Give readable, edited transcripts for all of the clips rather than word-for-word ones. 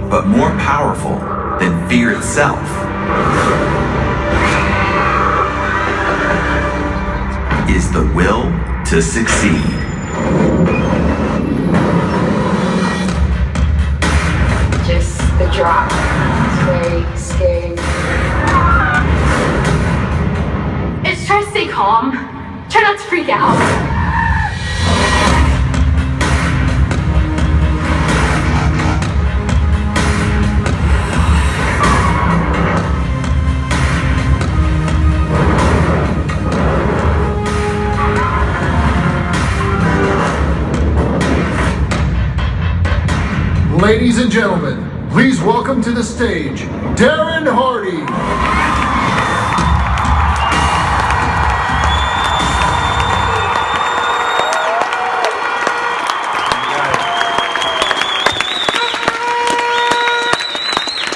but more powerful than fear itself is the will to succeed. Just the drop. It's very scary. It's try to stay calm. Try not to freak out. Ladies and gentlemen, please welcome to the stage, Darren Hardy.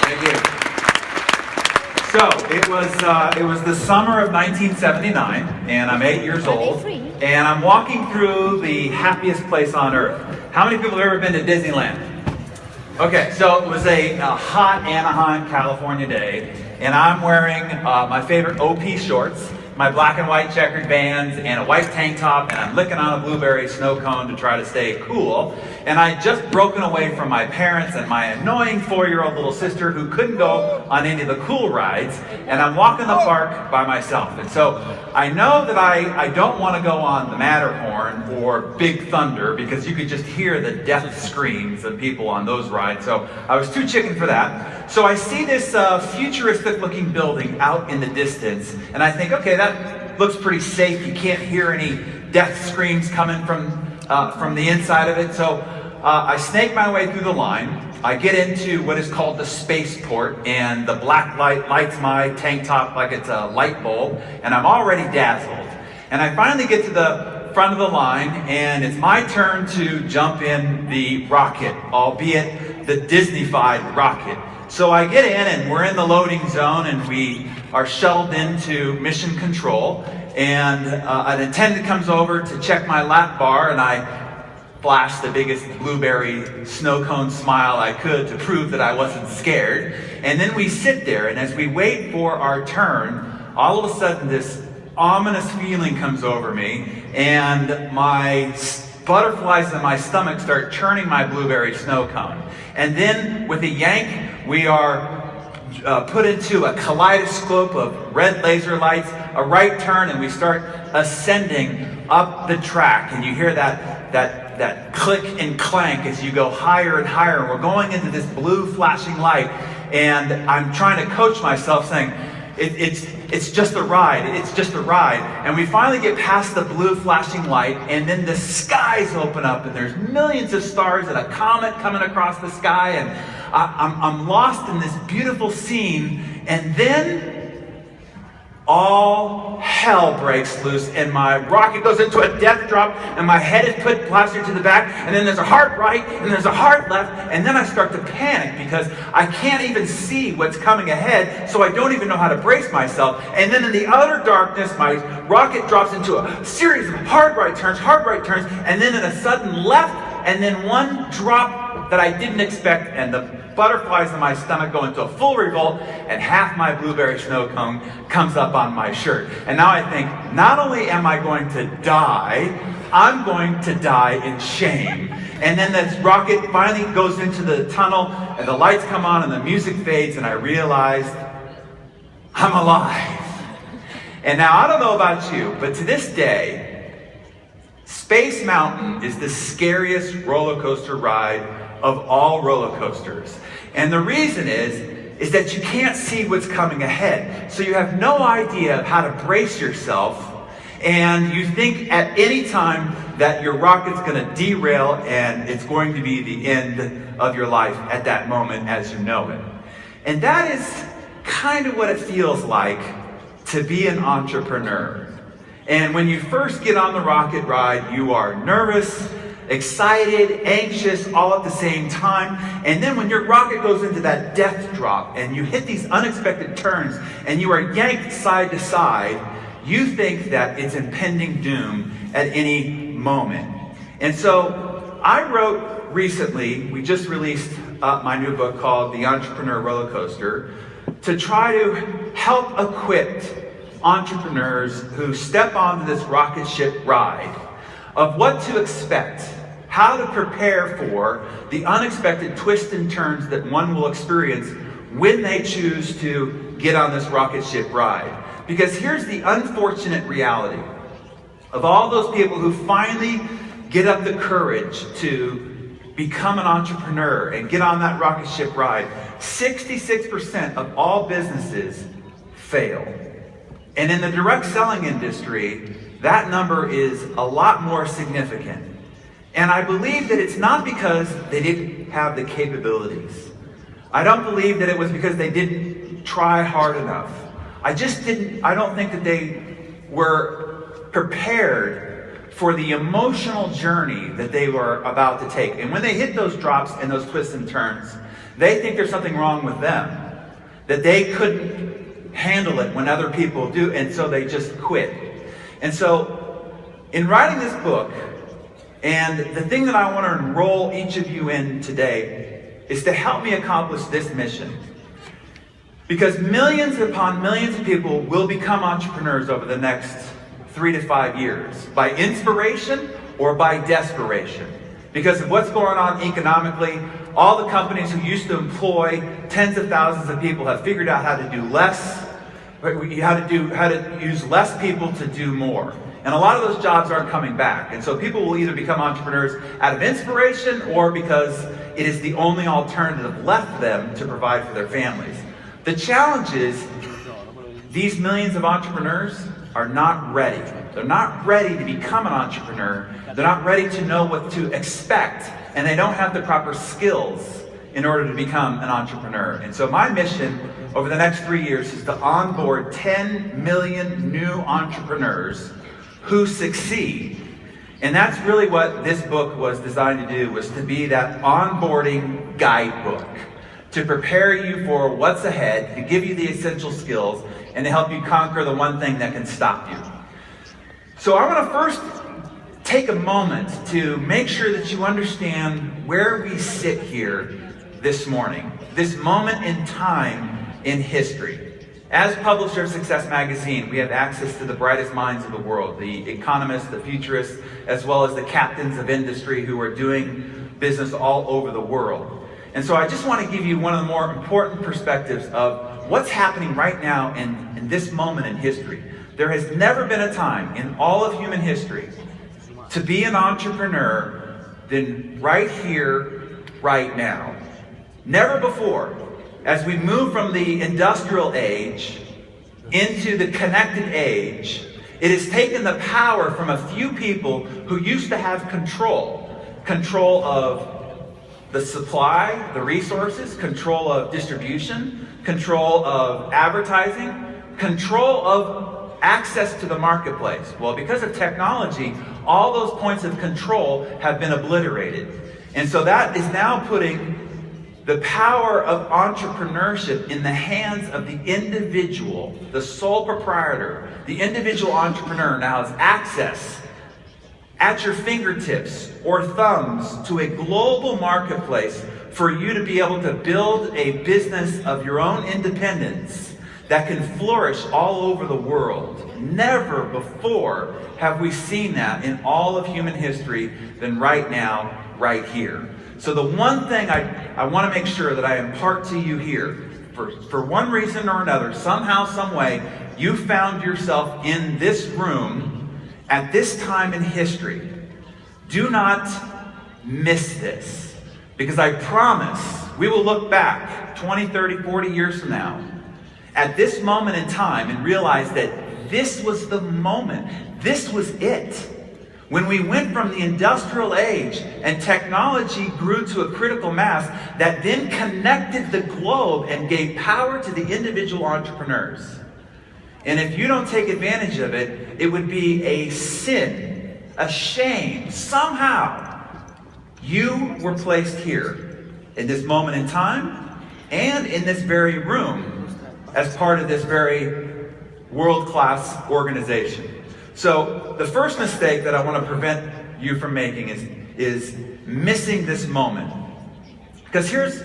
Thank you. So it was the summer of 1979, and I'm 8 years old, and I'm walking through the happiest place on earth. How many people have ever been to Disneyland? Okay, so it was a hot Anaheim, California day, and I'm wearing my favorite OP shorts, my black and white checkered bands, and a white tank top, and I'm licking on a blueberry snow cone to try to stay cool. And I'd just broken away from my parents and my annoying 4-year-old little sister who couldn't go on any of the cool rides, and I'm walking the park by myself. And so I know that I don't want to go on the Matterhorn or Big Thunder because you could just hear the death screams of people on those rides. So I was too chicken for that. So I see this futuristic looking building out in the distance, and I think, okay, that looks pretty safe. You can't hear any death screams coming from the inside of it. So I snake my way through the line. I get into what is called the spaceport, and the black light lights my tank top like it's a light bulb, and I'm already dazzled. And I finally get to the front of the line, and it's my turn to jump in the rocket, albeit the Disney-fied rocket. So I get in, and we're in the loading zone, and we are shuttled into mission control, and an attendant comes over to check my lap bar, and I flash the biggest blueberry snow cone smile I could to prove that I wasn't scared. And then we sit there, and as we wait for our turn, all of a sudden this ominous feeling comes over me, and my butterflies in my stomach start churning my blueberry snow cone. And then with a yank, we are put into a kaleidoscope of red laser lights, a right turn, and we start ascending up the track. And you hear that click and clank as you go higher and higher. And we're going into this blue flashing light, and I'm trying to coach myself saying, it's just a ride, it's just a ride. And we finally get past the blue flashing light, and then the skies open up, and there's millions of stars and a comet coming across the sky, and I'm lost in this beautiful scene. And then all hell breaks loose, and my rocket goes into a death drop, and my head is put plastered to the back, and then there's a hard right, and there's a hard left, and then I start to panic because I can't even see what's coming ahead, so I don't even know how to brace myself. And then in the utter darkness, my rocket drops into a series of hard right turns, and then in a sudden left, and then one drop that I didn't expect, and the butterflies in my stomach go into a full revolt, and half my blueberry snow cone comes up on my shirt. And now I think, not only am I going to die, I'm going to die in shame. And then this rocket finally goes into the tunnel, and the lights come on, and the music fades, and I realize I'm alive. And now I don't know about you, but to this day, Space Mountain is the scariest roller coaster ride of all roller coasters. And the reason is that you can't see what's coming ahead. So you have no idea how to brace yourself, and you think at any time that your rocket's going to derail and it's going to be the end of your life at that moment as you know it. And that is kind of what it feels like to be an entrepreneur. And when you first get on the rocket ride, you are nervous, excited, anxious, all at the same time. And then when your rocket goes into that death drop and you hit these unexpected turns and you are yanked side to side, you think that it's impending doom at any moment. And so I wrote recently, we just released up my new book called The Entrepreneur Rollercoaster to try to help equip entrepreneurs who step onto this rocket ship ride of what to expect, how to prepare for the unexpected twists and turns that one will experience when they choose to get on this rocket ship ride. Because here's the unfortunate reality of all those people who finally get up the courage to become an entrepreneur and get on that rocket ship ride. 66% of all businesses fail. And in the direct selling industry, that number is a lot more significant. And I believe that it's not because they didn't have the capabilities. I don't believe that it was because they didn't try hard enough. I don't think that they were prepared for the emotional journey that they were about to take. And when they hit those drops and those twists and turns, they think there's something wrong with them, that they couldn't handle it when other people do, and so they just quit. And so, in writing this book, and the thing that I want to enroll each of you in today is to help me accomplish this mission. Because millions upon millions of people will become entrepreneurs over the next 3 to 5 years, by inspiration or by desperation. Because of what's going on economically, all the companies who used to employ tens of thousands of people have figured out how to do less, how to use less people to do more. And a lot of those jobs aren't coming back. And so people will either become entrepreneurs out of inspiration or because it is the only alternative left them to provide for their families. The challenge is these millions of entrepreneurs are not ready. They're not ready to become an entrepreneur. They're not ready to know what to expect. And they don't have the proper skills in order to become an entrepreneur. And so my mission over the next 3 years is to onboard 10 million new entrepreneurs who succeed. And that's really what this book was designed to do, was to be that onboarding guidebook, to prepare you for what's ahead, to give you the essential skills, and to help you conquer the one thing that can stop you. So I want to first take a moment to make sure that you understand where we sit here this morning, this moment in time in history. As publisher of Success Magazine, we have access to the brightest minds of the world, the economists, the futurists, as well as the captains of industry who are doing business all over the world. And so I just want to give you one of the more important perspectives of what's happening right now in this moment in history. There has never been a time in all of human history to be an entrepreneur than right here, right now. Never before. As we move from the industrial age into the connected age, it has taken the power from a few people who used to have control of the supply, the resources, control of distribution, control of advertising, control of access to the marketplace. Well, because of technology, all those points of control have been obliterated. And so that is now putting the power of entrepreneurship in the hands of the individual, the sole proprietor. The individual entrepreneur now has access at your fingertips or thumbs to a global marketplace for you to be able to build a business of your own independence that can flourish all over the world. Never before have we seen that in all of human history than right now, right here. So the one thing I want to make sure that I impart to you here, for one reason or another, somehow, some way, you found yourself in this room at this time in history. Do not miss this. Because I promise we will look back 20, 30, 40 years from now at this moment in time and realize that this was the moment. This was it. When we went from the industrial age and technology grew to a critical mass that then connected the globe and gave power to the individual entrepreneurs. And if you don't take advantage of it, it would be a sin, a shame. Somehow, you were placed here in this moment in time and in this very room as part of this very world-class organization. So the first mistake that I want to prevent you from making is missing this moment. Because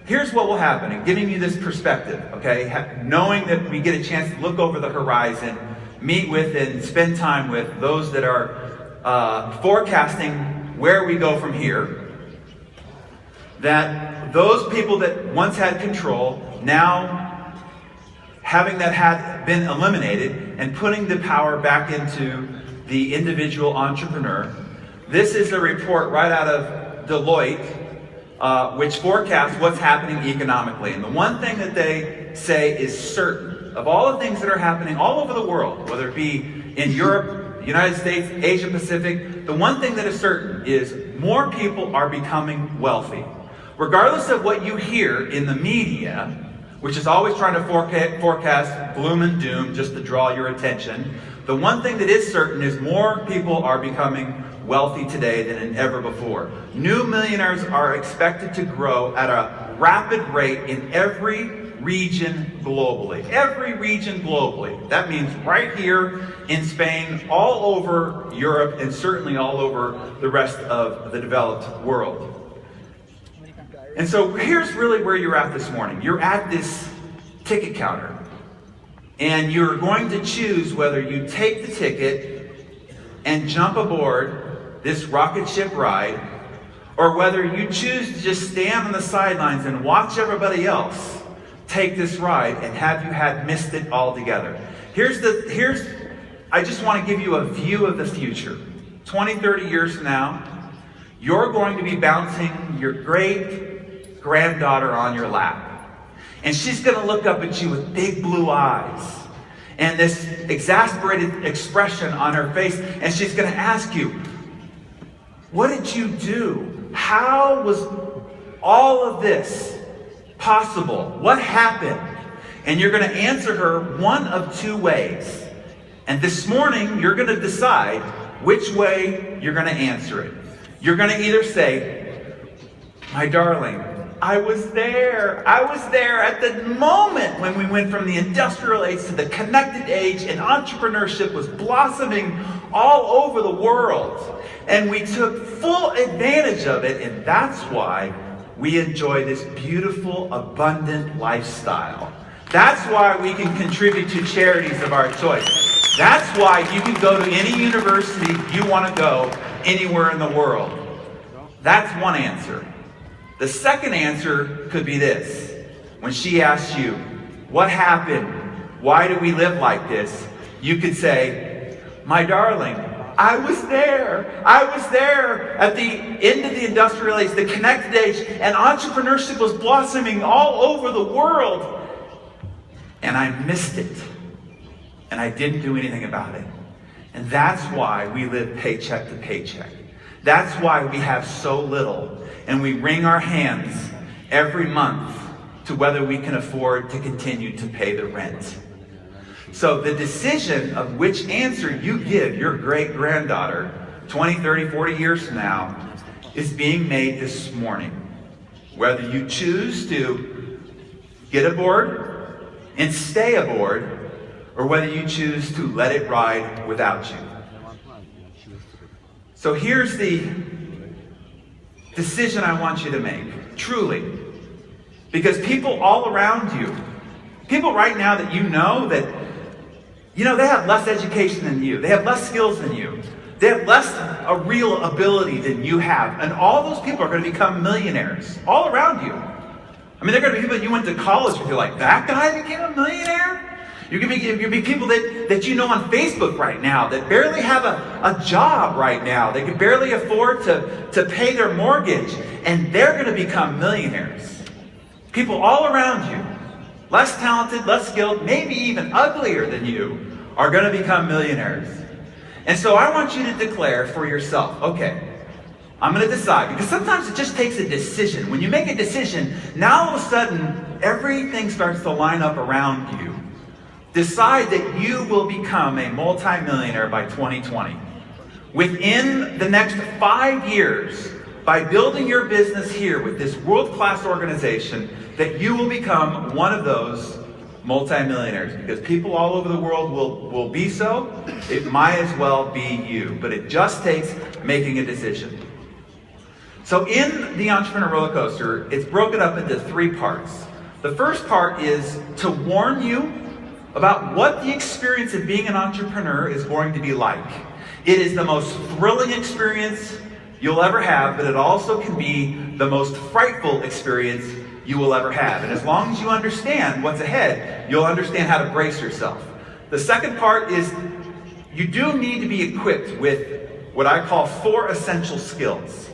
here's what will happen, and giving you this perspective, okay? Knowing that we get a chance to look over the horizon, meet with and spend time with those that are forecasting where we go from here, that those people that once had control, now having that had been eliminated and putting the power back into the individual entrepreneur. This is a report right out of Deloitte, which forecasts what's happening economically. And the one thing that they say is certain, of all the things that are happening all over the world, whether it be in Europe, the United States, Asia Pacific, the one thing that is certain is more people are becoming wealthy. Regardless of what you hear in the media, which is always trying to forecast gloom and doom just to draw your attention, the one thing that is certain is more people are becoming wealthy today than ever before. New millionaires are expected to grow at a rapid rate in every region globally. Every region globally. That means right here in Spain, all over Europe, and certainly all over the rest of the developed world. And so here's really where you're at this morning. You're at this ticket counter. And you're going to choose whether you take the ticket and jump aboard this rocket ship ride, or whether you choose to just stand on the sidelines and watch everybody else take this ride and have you had missed it altogether. I just want to give you a view of the future. 20, 30 years from now, you're going to be bouncing your great-granddaughter on your lap. And she's going to look up at you with big blue eyes and this exasperated expression on her face. And she's going to ask you, what did you do? How was all of this possible? What happened? And you're going to answer her one of two ways. And this morning, you're going to decide which way you're going to answer it. You're going to either say, my darling, I was there. I was there at the moment when we went from the industrial age to the connected age, and entrepreneurship was blossoming all over the world. And we took full advantage of it, and that's why we enjoy this beautiful, abundant lifestyle. That's why we can contribute to charities of our choice. That's why you can go to any university you want to go anywhere in the world. That's one answer. The second answer could be this. When she asks you, what happened? Why do we live like this? You could say, my darling, I was there. I was there at the end of the industrial age, the connected age, and entrepreneurship was blossoming all over the world. And I missed it. And I didn't do anything about it. And that's why we live paycheck to paycheck. That's why we have so little. And we wring our hands every month to whether we can afford to continue to pay the rent. So the decision of which answer you give your great-granddaughter 20, 30, 40 years from now is being made this morning. Whether you choose to get aboard and stay aboard, or whether you choose to let it ride without you. So here's the decision I want you to make, truly. Because people all around you, people right now that you know that, they have less education than you. They have less skills than you. They have less a real ability than you have. And all those people are going to become millionaires all around you. I mean, they're going to be people that you went to college with. You're like, that guy became a millionaire? You're going to be people that you know on Facebook right now that barely have a job right now. They can barely afford to pay their mortgage. And they're going to become millionaires. People all around you, less talented, less skilled, maybe even uglier than you, are going to become millionaires. And so I want you to declare for yourself, okay, I'm going to decide. Because sometimes it just takes a decision. When you make a decision, now all of a sudden, everything starts to line up around you. Decide that you will become a multimillionaire by 2020. Within the next 5 years, by building your business here with this world-class organization, that you will become one of those multimillionaires. Because people all over the world will be so. It might as well be you. But it just takes making a decision. So in the Entrepreneur Roller Coaster, it's broken up into 3 parts. The first part is to warn you about what the experience of being an entrepreneur is going to be like. It is the most thrilling experience you'll ever have, but it also can be the most frightful experience you will ever have. And as long as you understand what's ahead, you'll understand how to brace yourself. The second part is you do need to be equipped with what I call 4 essential skills.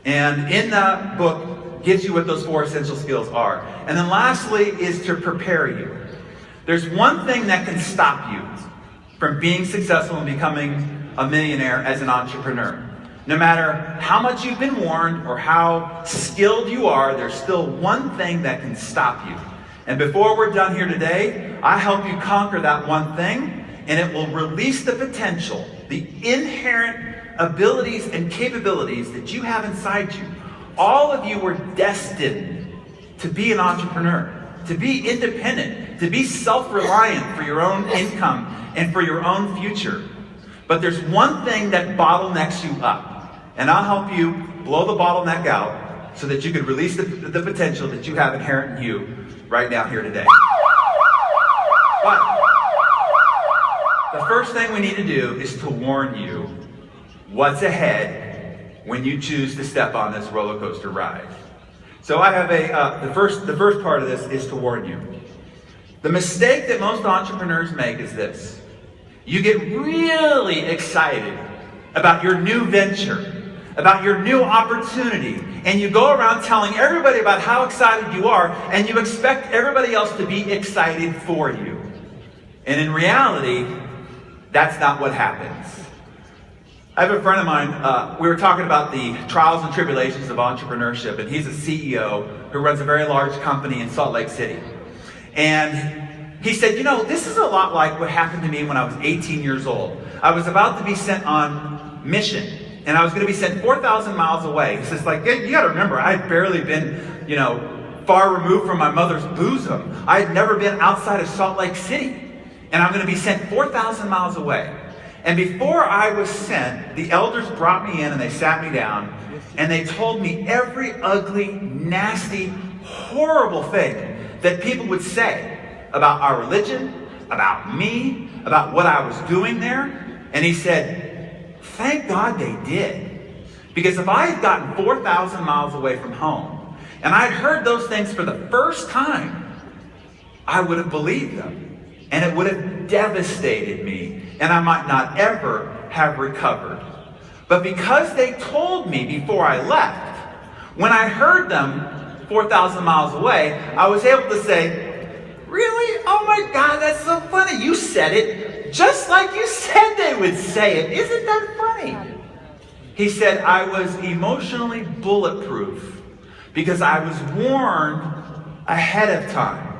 And in the book gives you what those 4 essential skills are. And then lastly is to prepare you. There's one thing that can stop you from being successful and becoming a millionaire as an entrepreneur. No matter how much you've been warned or how skilled you are, there's still one thing that can stop you. And before we're done here today, I help you conquer that one thing, and it will release the potential, the inherent abilities and capabilities that you have inside you. All of you were destined to be an entrepreneur, to be independent, to be self-reliant for your own income and for your own future. But there's one thing that bottlenecks you up. And I'll help you blow the bottleneck out so that you can release the potential that you have inherent in you right now here today. But the first thing we need to do is to warn you what's ahead when you choose to step on this roller coaster ride. So I have the first part of this is to warn you. The mistake that most entrepreneurs make is this. You get really excited about your new venture, about your new opportunity, and you go around telling everybody about how excited you are, and you expect everybody else to be excited for you. And in reality, that's not what happens. I have a friend of mine, we were talking about the trials and tribulations of entrepreneurship, and he's a CEO who runs a very large company in Salt Lake City. And he said, you know, this is a lot like what happened to me when I was 18 years old. I was about to be sent on mission, and I was going to be sent 4,000 miles away. He says, like, you got to remember, I had barely been, you know, far removed from my mother's bosom. I had never been outside of Salt Lake City, and I'm going to be sent 4,000 miles away. And before I was sent, the elders brought me in and they sat me down and they told me every ugly, nasty, horrible thing that people would say about our religion, about me, about what I was doing there. And he said, thank God they did. Because if I had gotten 4,000 miles away from home and I'd heard those things for the first time, I would have believed them. And it would have devastated me. And I might not ever have recovered. But because they told me before I left, when I heard them 4,000 miles away, I was able to say, really? Oh my God, that's so funny. You said it just like you said they would say it. Isn't that funny? He said, I was emotionally bulletproof because I was warned ahead of time.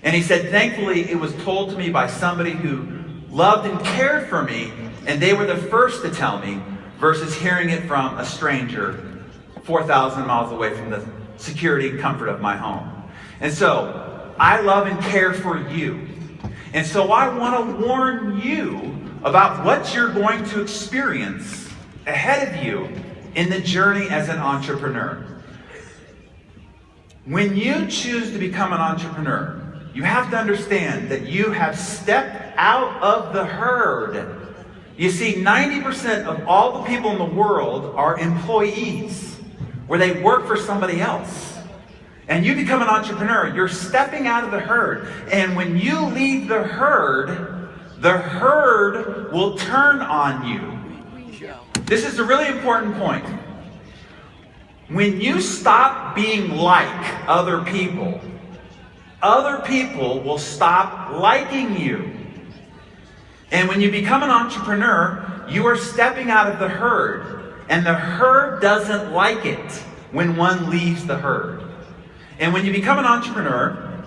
And he said, thankfully, it was told to me by somebody who loved and cared for me, and they were the first to tell me, versus hearing it from a stranger 4,000 miles away from the security and comfort of my home. And so, I love and care for you. And so I want to warn you about what you're going to experience ahead of you in the journey as an entrepreneur. When you choose to become an entrepreneur, you have to understand that you have stepped out of the herd. You see, 90% of all the people in the world are employees, where they work for somebody else. And you become an entrepreneur, you're stepping out of the herd. And when you leave the herd will turn on you. This is a really important point. When you stop being like other people will stop liking you. And when you become an entrepreneur, you are stepping out of the herd. And the herd doesn't like it when one leaves the herd. And when you become an entrepreneur,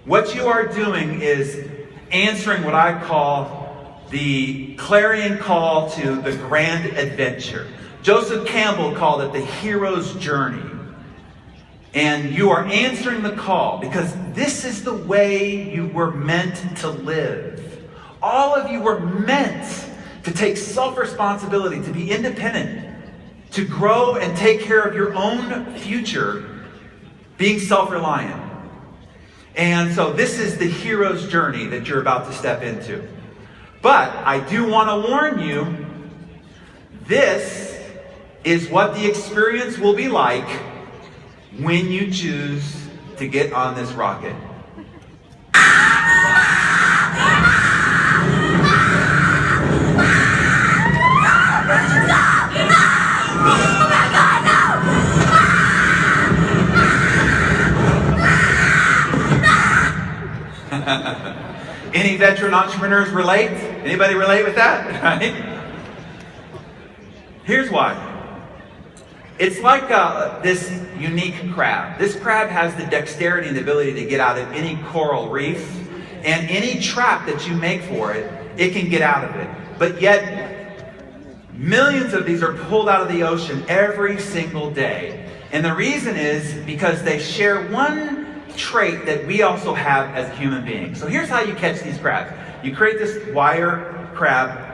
what you are doing is answering what I call the clarion call to the grand adventure. Joseph Campbell called it the hero's journey. And you are answering the call because this is the way you were meant to live. All of you were meant to take self-responsibility, to be independent, to grow and take care of your own future, being self-reliant. And so this is the hero's journey that you're about to step into. But I do want to warn you, this is what the experience will be like when you choose to get on this rocket. Any veteran entrepreneurs relate? Anybody relate with that? Right? Here's why. It's like this unique crab. This crab has the dexterity and the ability to get out of any coral reef, and any trap that you make for it, it can get out of it. But yet, millions of these are pulled out of the ocean every single day. And the reason is because they share one trait that we also have as human beings. So here's how you catch these crabs. You create this wire crab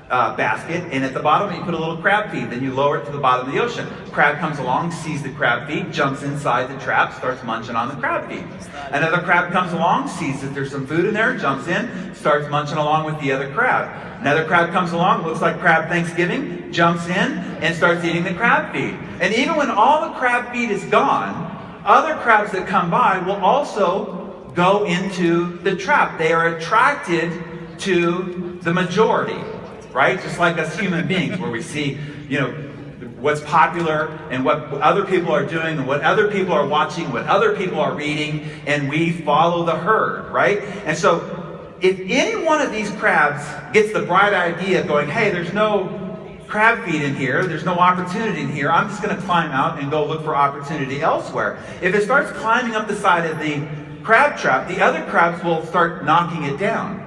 basket, and at the bottom you put a little crab feed. Then you lower it to the bottom of the ocean. Crab comes along, sees the crab feed, jumps inside the trap, starts munching on the crab feed. Another crab comes along, sees that there's some food in there, jumps in, starts munching along with the other crab. Another crab comes along, looks like crab Thanksgiving, jumps in and starts eating the crab feed. And even when all the crab feed is gone, other crabs that come by will also go into the trap. They are attracted to the majority, right? Just like us human beings, where we see, what's popular and what other people are doing and what other people are watching, what other people are reading, and we follow the herd, right? And so if any one of these crabs gets the bright idea going, hey, there's no crab feed in here, there's no opportunity in here, I'm just going to climb out and go look for opportunity elsewhere. If it starts climbing up the side of the crab trap, the other crabs will start knocking it down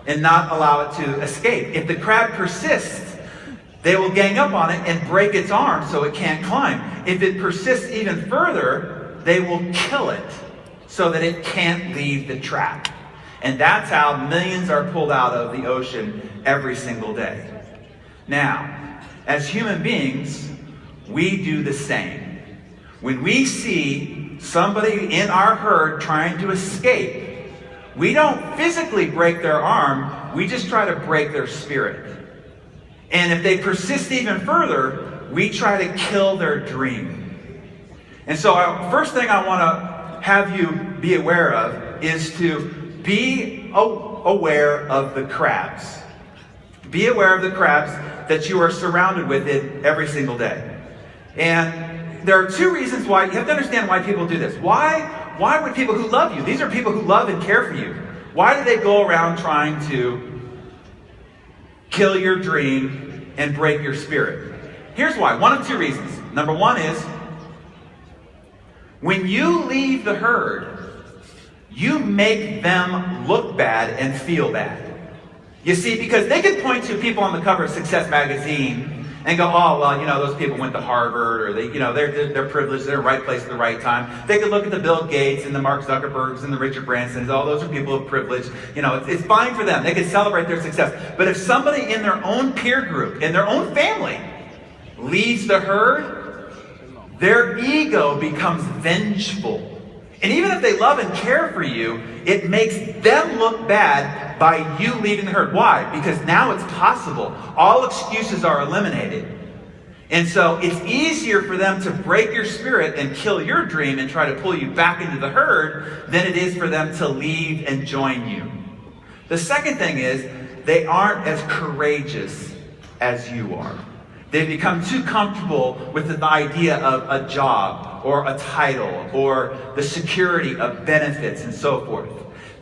and not allow it to escape. If the crab persists, they will gang up on it and break its arm so it can't climb. If it persists even further, they will kill it so that it can't leave the trap. And that's how millions are pulled out of the ocean every single day. Now, as human beings, we do the same. When we see somebody in our herd trying to escape, we don't physically break their arm, we just try to break their spirit. And if they persist even further, we try to kill their dream. And so first thing I want to have you be aware of is to be aware of the crabs. Be aware of the crabs that you are surrounded with it every single day. And there are two reasons why. You have to understand why people do this. Why would people who love you, these are people who love and care for you, why do they go around trying to kill your dream and break your spirit? Here's why. One of two reasons. Number one is, when you leave the herd, you make them look bad and feel bad. You see, because they could point to people on the cover of Success magazine and go, oh, well, those people went to Harvard, or they're privileged, they're in the right place at the right time. They could look at the Bill Gates and the Mark Zuckerbergs and the Richard Bransons. Oh, those are people of privilege. It's fine for them. They can celebrate their success. But if somebody in their own peer group, in their own family, leaves the herd, their ego becomes vengeful. And even if they love and care for you, it makes them look bad by you leaving the herd. Why? Because now it's possible. All excuses are eliminated. And so it's easier for them to break your spirit and kill your dream and try to pull you back into the herd than it is for them to leave and join you. The second thing is, they aren't as courageous as you are. They've become too comfortable with the idea of a job or a title or the security of benefits and so forth.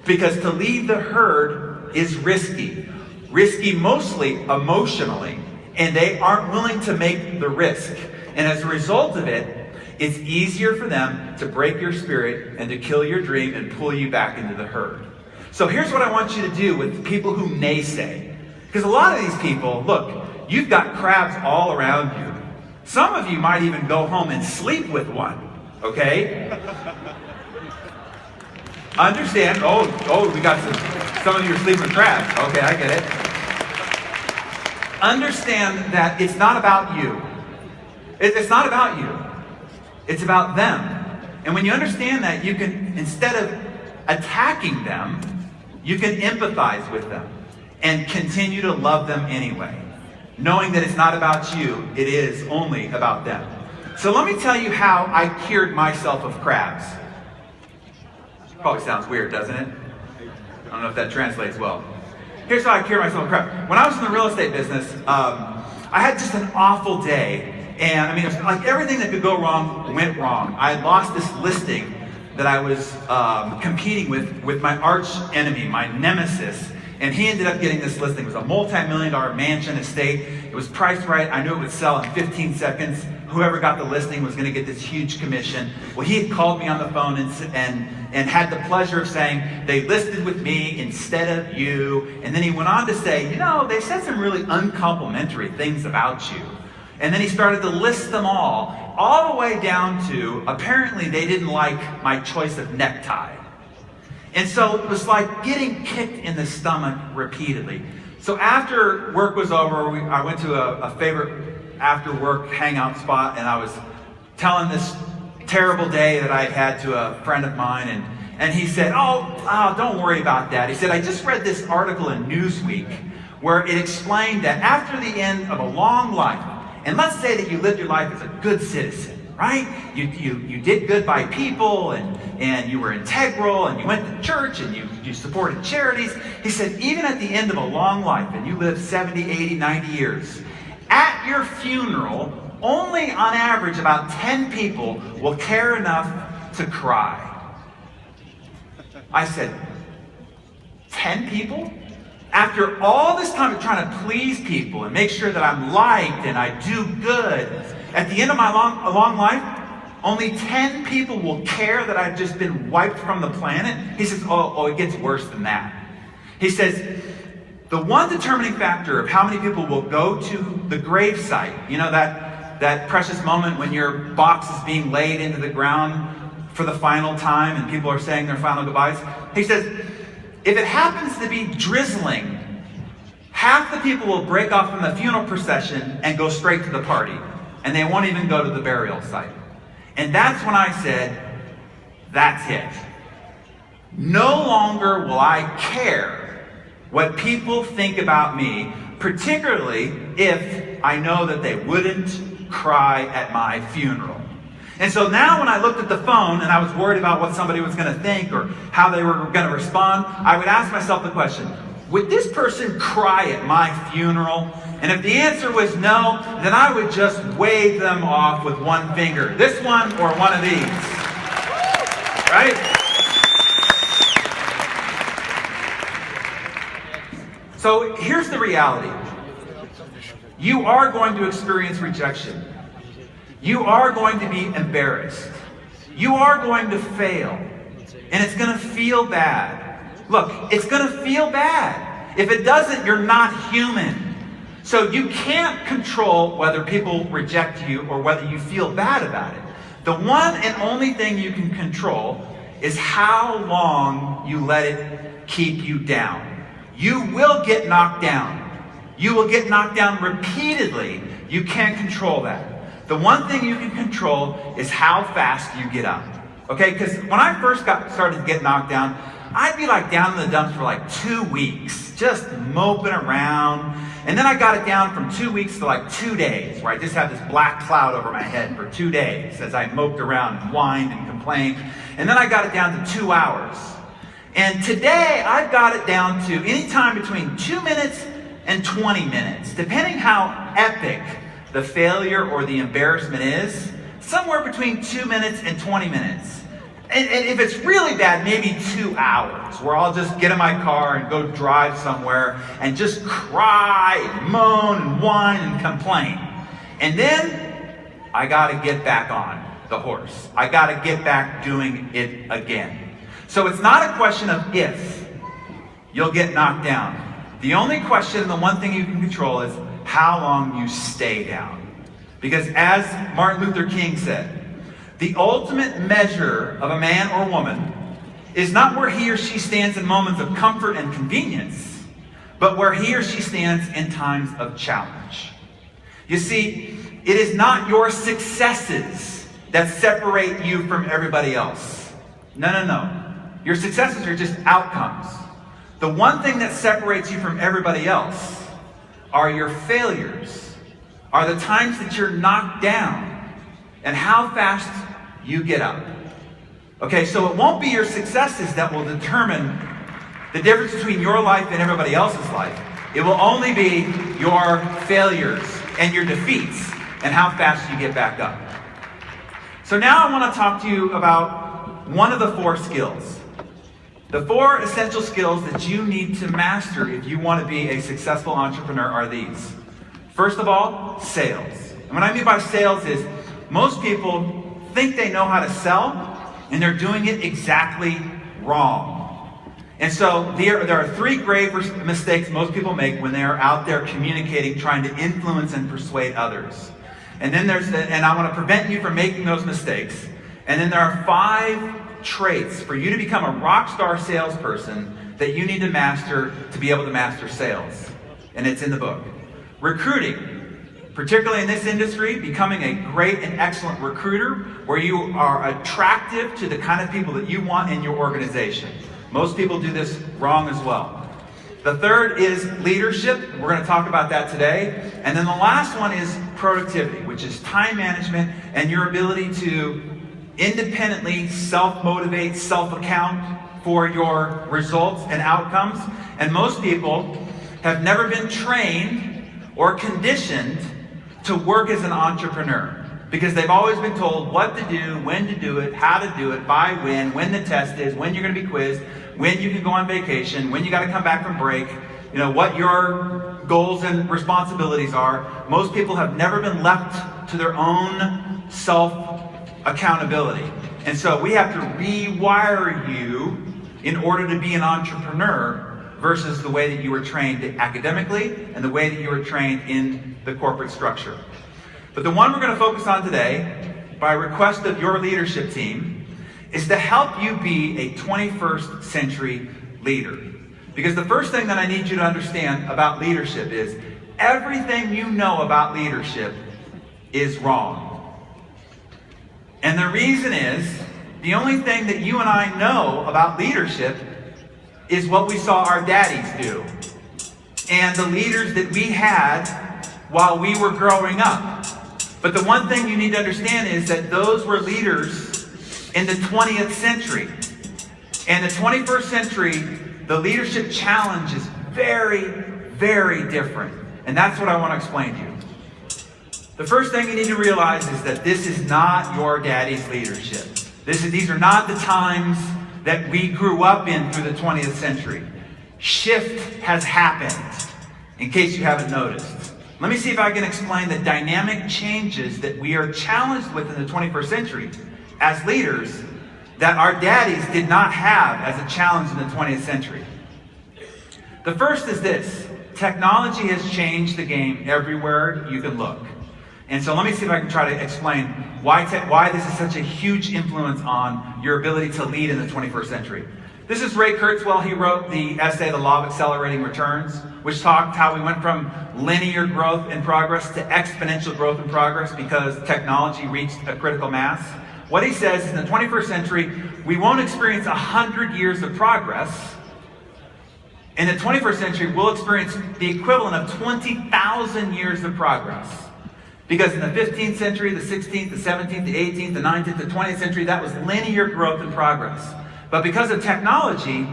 Because to leave the herd is risky. Risky mostly emotionally. And they aren't willing to make the risk. And as a result of it, it's easier for them to break your spirit and to kill your dream and pull you back into the herd. So here's what I want you to do with people who naysay. Because a lot of these people, look, you've got crabs all around you. Some of you might even go home and sleep with one, okay? Understand, we got some of you are sleeping with crabs. Okay, I get it. Understand that it's not about you. It's not about you. It's about them. And when you understand that, you can, instead of attacking them, you can empathize with them and continue to love them anyway, knowing that it's not about you, it is only about them. So let me tell you how I cured myself of crabs. Probably sounds weird, doesn't it? I don't know if that translates well. Here's how I cured myself of crabs. When I was in the real estate business, I had just an awful day. And I mean, it was like everything that could go wrong went wrong. I had lost this listing that I was competing with my arch enemy, my nemesis. And he ended up getting this listing. It was a multi-million-dollar mansion estate. It was priced right. I knew it would sell in 15 seconds. Whoever got the listing was going to get this huge commission. Well, he had called me on the phone and had the pleasure of saying, they listed with me instead of you. And then he went on to say, you know, they said some really uncomplimentary things about you. And then he started to list them all the way down to, apparently they didn't like my choice of necktie. And so it was like getting kicked in the stomach repeatedly. So after work was over, I went to a favorite after work hangout spot, and I was telling this terrible day that I had to a friend of mine, and he said, oh, don't worry about that. He said, I just read this article in Newsweek where it explained that after the end of a long life, and let's say that you lived your life as a good citizen, right? You did good by people, and you were integral, and you went to church, and you supported charities. He said, even at the end of a long life, and you lived 70, 80, 90 years, at your funeral, only on average about 10 people will care enough to cry. I said, 10 people? After all this time of trying to please people and make sure that I'm liked and I do good, at the end of my long life, only 10 people will care that I've just been wiped from the planet? He says, oh, it gets worse than that. He says, the one determining factor of how many people will go to the gravesite, you know, that precious moment when your box is being laid into the ground for the final time and people are saying their final goodbyes, he says, if it happens to be drizzling, half the people will break off from the funeral procession and go straight to the party. And they won't even go to the burial site. And that's when I said, that's it. No longer will I care what people think about me, particularly if I know that they wouldn't cry at my funeral. And so now when I looked at the phone and I was worried about what somebody was going to think or how they were going to respond, I would ask myself the question, would this person cry at my funeral? And if the answer was no, then I would just wave them off with one finger. This one or one of these. Right? So here's the reality. You are going to experience rejection. You are going to be embarrassed. You are going to fail. And it's going to feel bad. Look, it's going to feel bad. If it doesn't, you're not human. So you can't control whether people reject you or whether you feel bad about it. The one and only thing you can control is how long you let it keep you down. You will get knocked down. You will get knocked down repeatedly. You can't control that. The one thing you can control is how fast you get up. Okay? Because when I first started to get knocked down, I'd be like down in the dumps for like 2 weeks, just moping around. And then I got it down from 2 weeks to like 2 days, where I just had this black cloud over my head for 2 days as I moped around and whined and complained. And then I got it down to 2 hours. And today I've got it down to any time between 2 minutes and 20 minutes, depending how epic the failure or the embarrassment is, somewhere between 2 minutes and 20 minutes. And if it's really bad, maybe 2 hours, where I'll just get in my car and go drive somewhere and just cry and moan and whine and complain. And then I got to get back on the horse. I got to get back doing it again. So it's not a question of if you'll get knocked down. The only question, the one thing you can control is how long you stay down. Because as Martin Luther King said, the ultimate measure of a man or woman is not where he or she stands in moments of comfort and convenience, but where he or she stands in times of challenge. You see, it is not your successes that separate you from everybody else. No, no, no. Your successes are just outcomes. The one thing that separates you from everybody else are your failures, are the times that you're knocked down, and how fast you get up. Okay, so it won't be your successes that will determine the difference between your life and everybody else's life. It will only be your failures and your defeats and how fast you get back up. So now I want to talk to you about one of the 4 skills. The 4 essential skills that you need to master if you want to be a successful entrepreneur are these. First of all, sales. And what I mean by sales is most people think they know how to sell, and they're doing it exactly wrong. And so there are 3 grave mistakes most people make when they're out there communicating, trying to influence and persuade others. And then and I want to prevent you from making those mistakes. And then there are 5 traits for you to become a rock star salesperson that you need to master to be able to master sales. And it's in the book. Recruiting, particularly in this industry, becoming a great and excellent recruiter where you are attractive to the kind of people that you want in your organization. Most people do this wrong as well. The third is leadership. We're going to talk about that today. And then the last one is productivity, which is time management and your ability to independently self-motivate, self-account for your results and outcomes. And most people have never been trained or conditioned to work as an entrepreneur because they've always been told what to do, when to do it, how to do it, by when the test is, when you're going to be quizzed, when you can go on vacation, when you got to come back from break, what your goals and responsibilities are. Most people have never been left to their own self-accountability. And so we have to rewire you in order to be an entrepreneur versus the way that you were trained academically and the way that you were trained in the corporate structure. But the one we're going to focus on today, by request of your leadership team, is to help you be a 21st century leader. Because the first thing that I need you to understand about leadership is everything you know about leadership is wrong. And the reason is, the only thing that you and I know about leadership is what we saw our daddies do. And the leaders that we had while we were growing up. But the one thing you need to understand is that those were leaders in the 20th century. And the 21st century, the leadership challenge is very, very different. And that's what I want to explain to you. The first thing you need to realize is that this is not your daddy's leadership. These are not the times that we grew up in through the 20th century. Shift has happened, in case you haven't noticed. Let me see if I can explain the dynamic changes that we are challenged with in the 21st century as leaders that our daddies did not have as a challenge in the 20th century. The first is this. Technology has changed the game everywhere you can look. And so let me see if I can try to explain why this is such a huge influence on your ability to lead in the 21st century. This is Ray Kurzweil. He wrote the essay, The Law of Accelerating Returns, which talked how we went from linear growth and progress to exponential growth and progress because technology reached a critical mass. What he says is in the 21st century, we won't experience 100 years of progress. In the 21st century, we'll experience the equivalent of 20,000 years of progress. Because in the 15th century, the 16th, the 17th, the 18th, the 19th, the 20th century, that was linear growth and progress. But because of technology,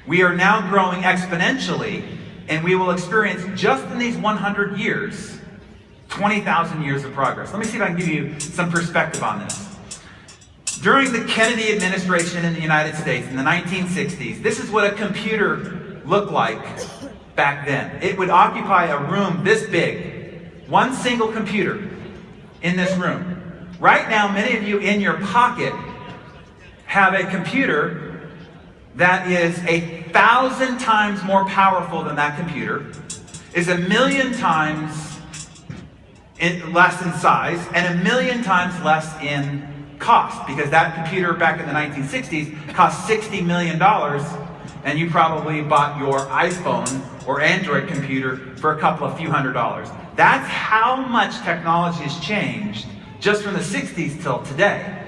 we are now growing exponentially, and we will experience just in these 100 years, 20,000 years of progress. Let me see if I can give you some perspective on this. During the Kennedy administration in the United States in the 1960s, this is what a computer looked like back then. It would occupy a room this big, one single computer in this room. Right now, many of you in your pocket have a computer that is 1,000 times more powerful than that computer, is 1,000,000 times less in size, and 1,000,000 times less in cost, because that computer back in the 1960s cost $60 million, and you probably bought your iPhone or Android computer for a couple of few $100s. That's how much technology has changed just from the 60s till today.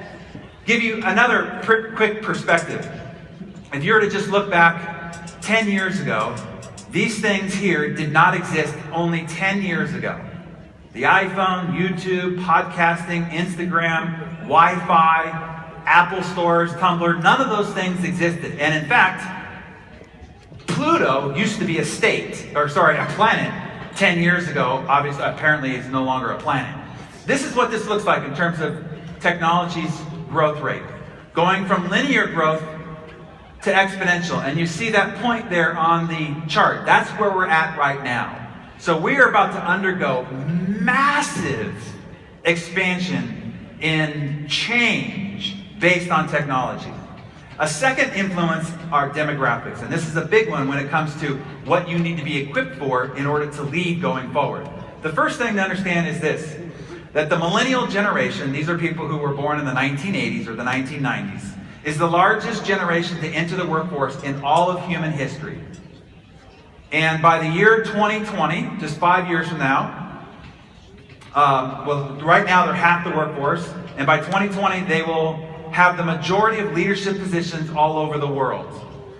Give you another quick perspective. If you were to just look back 10 years ago, these things here did not exist only 10 years ago. The iPhone, YouTube, podcasting, Instagram, Wi-Fi, Apple stores, Tumblr, none of those things existed. And in fact, Pluto used to be a planet 10 years ago. Obviously, apparently it's no longer a planet. This is what this looks like in terms of technology's growth rate. Going from linear growth to exponential. And you see that point there on the chart. That's where we're at right now. So we are about to undergo massive expansion in change based on technology. A second influence are demographics, and this is a big one when it comes to what you need to be equipped for in order to lead going forward. The first thing to understand is this, that the millennial generation, these are people who were born in the 1980s or the 1990s, is the largest generation to enter the workforce in all of human history. And by the year 2020, just 5 years from now, right now they're half the workforce, and by 2020 they will have the majority of leadership positions all over the world.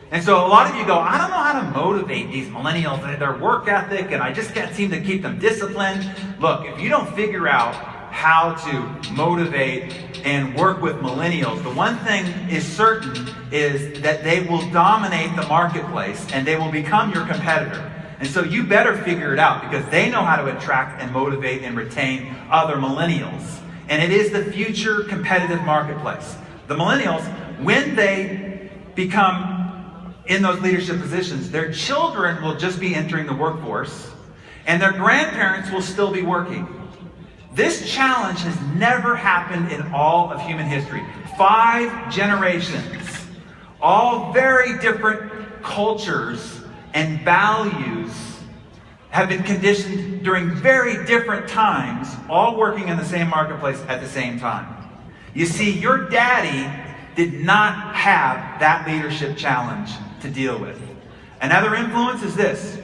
And so a lot of you go, I don't know how to motivate these millennials, their work ethic, and I just can't seem to keep them disciplined. Look, if you don't figure out how to motivate and work with millennials, the one thing is certain is that they will dominate the marketplace and they will become your competitor. And so you better figure it out because they know how to attract and motivate and retain other millennials. And it is the future competitive marketplace. The millennials, when they become in those leadership positions, their children will just be entering the workforce and their grandparents will still be working. This challenge has never happened in all of human history. 5 generations, all very different cultures and values have been conditioned during very different times, all working in the same marketplace at the same time. You see, your daddy did not have that leadership challenge to deal with. Another influence is this.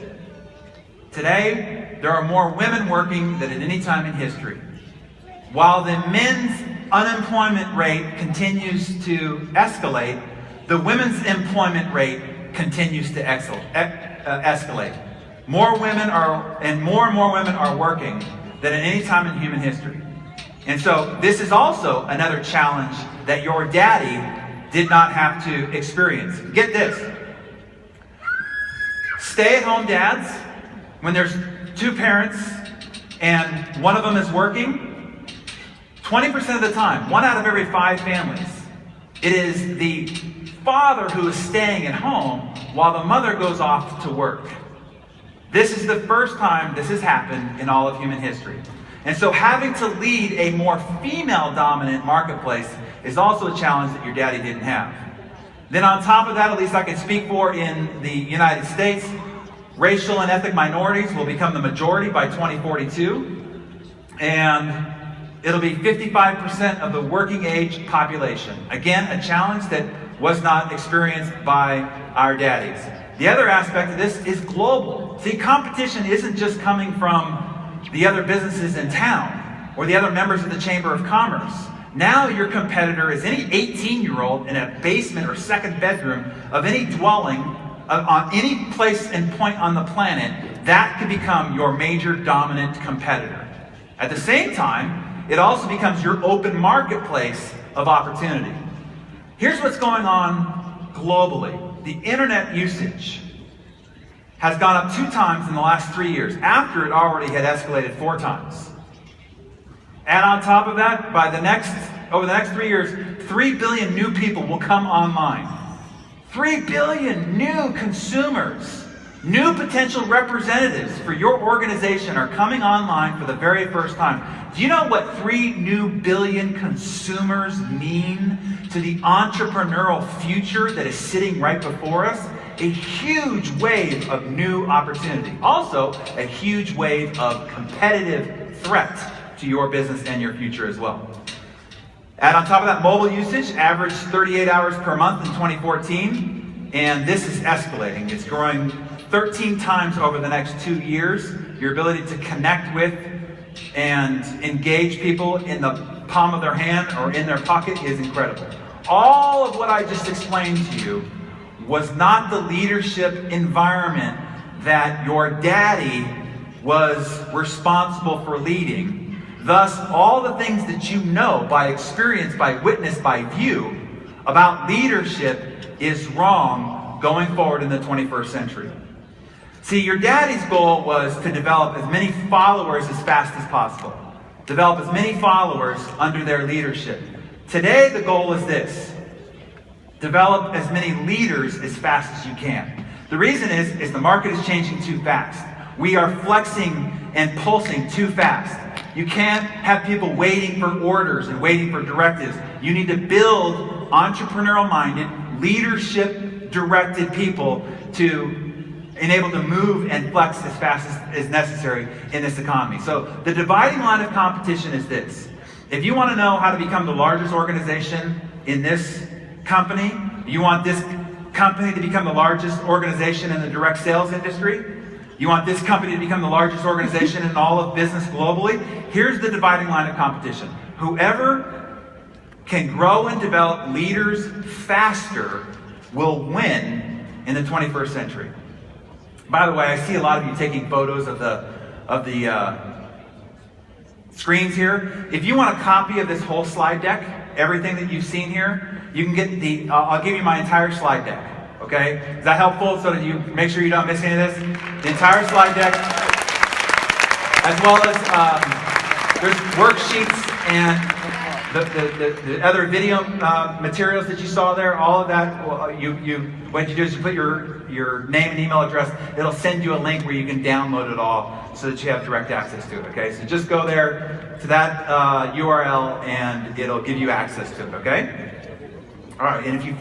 Today, there are more women working than at any time in history. While the men's unemployment rate continues to escalate, the women's employment rate continues to escalate. More women are, and more women are working than at any time in human history. And so this is also another challenge that your daddy did not have to experience. Get this. Stay-at-home dads, when there's 2 parents and one of them is working, 20% of the time, 1 out of every 5 families, it is the father who is staying at home while the mother goes off to work. This is the first time this has happened in all of human history. And so having to lead a more female-dominant marketplace is also a challenge that your daddy didn't have. Then on top of that, at least I can speak for in the United States, racial and ethnic minorities will become the majority by 2042. And it'll be 55% of the working age population. Again, a challenge that was not experienced by our daddies. The other aspect of this is global. See, competition isn't just coming from the other businesses in town or the other members of the Chamber of Commerce. Now your competitor is any 18-year-old in a basement or second bedroom of any dwelling on any place and point on the planet. That could become your major dominant competitor. At the same time, it also becomes your open marketplace of opportunity. Here's what's going on globally. The internet usage has gone up 2 times in the last 3 years, after it already had escalated 4 times. And on top of that, over the next 3 years, 3 billion new people will come online. 3 billion new consumers, new potential representatives for your organization are coming online for the very first time. Do you know what 3 billion new consumers mean to the entrepreneurial future that is sitting right before us? A huge wave of new opportunity. Also, a huge wave of competitive threat to your business and your future as well. Add on top of that, mobile usage averaged 38 hours per month in 2014. and this is escalating. It's growing 13 times over the next 2 years. Your ability to connect with and engage people in the palm of their hand or in their pocket is incredible. All of what I just explained to you was not the leadership environment that your daddy was responsible for leading. Thus, all the things that you know by experience, by witness, by view about leadership is wrong going forward in the 21st century. See, your daddy's goal was to develop as many followers as fast as possible. Develop as many followers under their leadership. Today, the goal is this. Develop as many leaders as fast as you can. The reason is the market is changing too fast. We are flexing and pulsing too fast. You can't have people waiting for orders and waiting for directives. You need to build entrepreneurial-minded, leadership-directed people to enable to move and flex as fast as is necessary in this economy. So the dividing line of competition is this. If you want to know how to become the largest organization in this company, you want this company to become the largest organization in the direct sales industry, you want this company to become the largest organization in all of business globally, here's the dividing line of competition. Whoever can grow and develop leaders faster will win in the 21st century. By the way, I see a lot of you taking photos of the screens here. If you want a copy of this whole slide deck, everything that you've seen here, you can get the, I'll give you my entire slide deck. Okay? Is that helpful so that you make sure you don't miss any of this? The entire slide deck, as well as there's worksheets and the other video materials that you saw there, all of that, what you do is you put your name and email address. It'll send you a link where you can download it all so that you have direct access to it, okay? So just go there to that URL and it'll give you access to it, okay? All right, and if you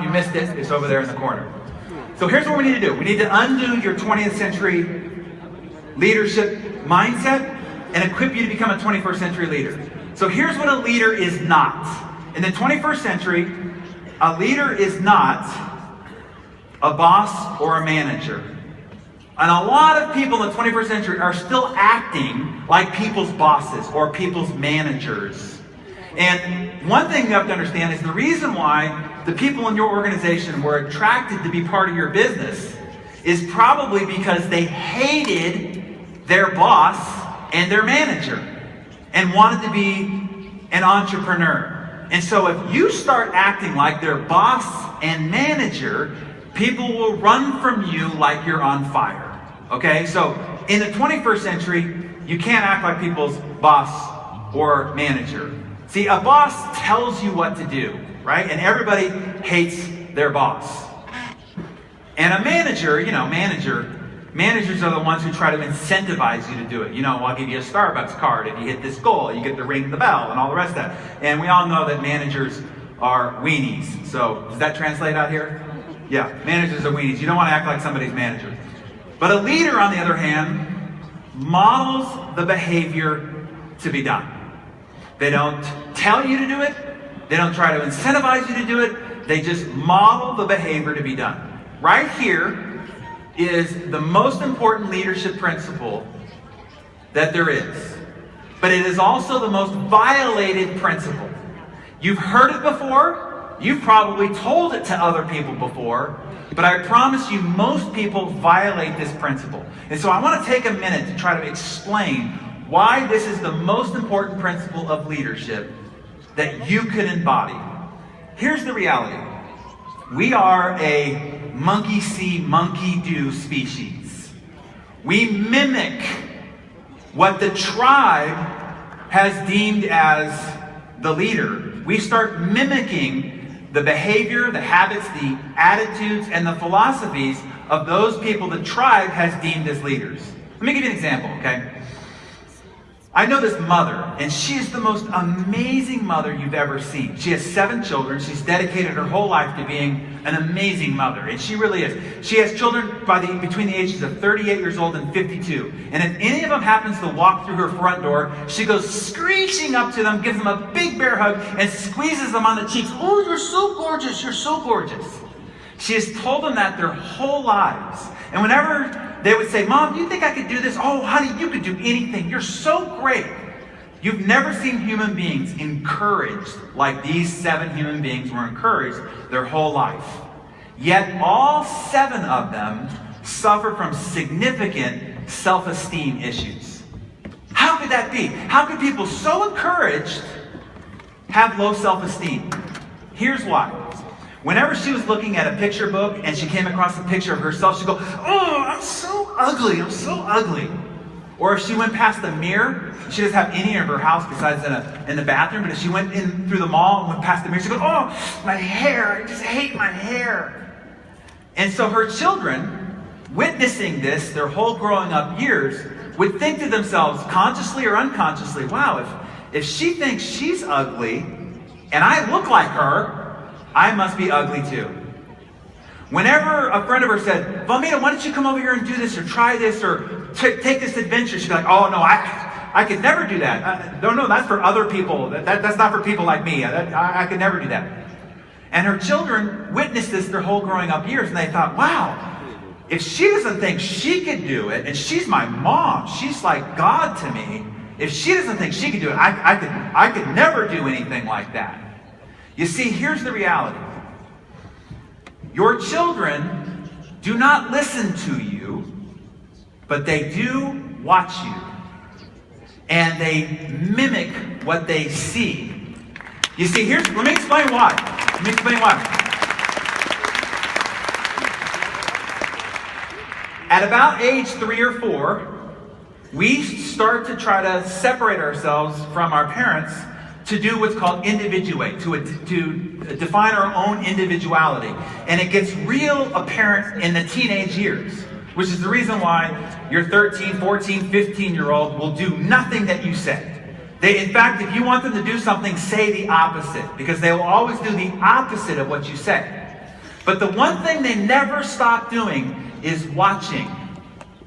missed it, it's over there in the corner. So here's what we need to do. We need to undo your 20th century leadership mindset and equip you to become a 21st century leader. So here's what a leader is not. In the 21st century, a leader is not a boss or a manager. And a lot of people in the 21st century are still acting like people's bosses or people's managers. And one thing you have to understand is the reason why the people in your organization were attracted to be part of your business is probably because they hated their boss and their manager and wanted to be an entrepreneur. And so if you start acting like their boss and manager, people will run from you like you're on fire. Okay? So in the 21st century, you can't act like people's boss or manager. See, a boss tells you what to do, right? And everybody hates their boss. And a manager, managers are the ones who try to incentivize you to do it. I'll give you a Starbucks card if you hit this goal. You get to ring the bell and all the rest of that. And we all know that managers are weenies. So does that translate out here? Yeah, managers are weenies. You don't want to act like somebody's manager. But a leader, on the other hand, models the behavior to be done. They don't tell you to do it. They don't try to incentivize you to do it. They just model the behavior to be done. Right here is the most important leadership principle that there is. But it is also the most violated principle. You've heard it before. You've probably told it to other people before. But I promise you, most people violate this principle. And so I want to take a minute to try to explain why this is the most important principle of leadership that you can embody. Here's the reality. We are a monkey see, monkey do species. We mimic what the tribe has deemed as the leader. We start mimicking the behavior, the habits, the attitudes, and the philosophies of those people the tribe has deemed as leaders. Let me give you an example, okay? I know this mother, and she is the most amazing mother you've ever seen. She has 7 children. She's dedicated her whole life to being an amazing mother, and she really is. She has children between the ages of 38 years old and 52. And if any of them happens to walk through her front door, she goes screeching up to them, gives them a big bear hug, and squeezes them on the cheeks. Oh, you're so gorgeous. You're so gorgeous. She has told them that their whole lives. And whenever they would say, Mom, do you think I could do this? Oh, honey, you could do anything. You're so great. You've never seen human beings encouraged like these 7 human beings were encouraged their whole life. Yet all 7 of them suffer from significant self-esteem issues. How could that be? How could people so encouraged have low self-esteem? Here's why. Whenever she was looking at a picture book and she came across a picture of herself, she'd go, oh, I'm so ugly, I'm so ugly. Or if she went past the mirror, she doesn't have any in her house besides in the bathroom, but if she went in through the mall and went past the mirror, she'd go, oh, my hair, I just hate my hair. And so her children, witnessing this their whole growing up years, would think to themselves, consciously or unconsciously, wow, if she thinks she's ugly and I look like her, I must be ugly too. Whenever a friend of hers said, Valmeda, why don't you come over here and do this or try this or take this adventure, she'd be like, oh no, I could never do that. No, that's for other people. That's not for people like me. I could never do that. And her children witnessed this their whole growing up years, and they thought, wow, if she doesn't think she could do it, and she's my mom, she's like God to me, if she doesn't think she could do it, I could never do anything like that. You see, here's the reality. Your children do not listen to you, but they do watch you. And they mimic what they see. You see, let me explain why. At about age 3 or 4, we start to try to separate ourselves from our parents to do what's called individuate, to define our own individuality. And it gets real apparent in the teenage years, which is the reason why your 13, 14, 15-year-old will do nothing that you say. In fact, if you want them to do something, say the opposite, because they will always do the opposite of what you say. But the one thing they never stop doing is watching,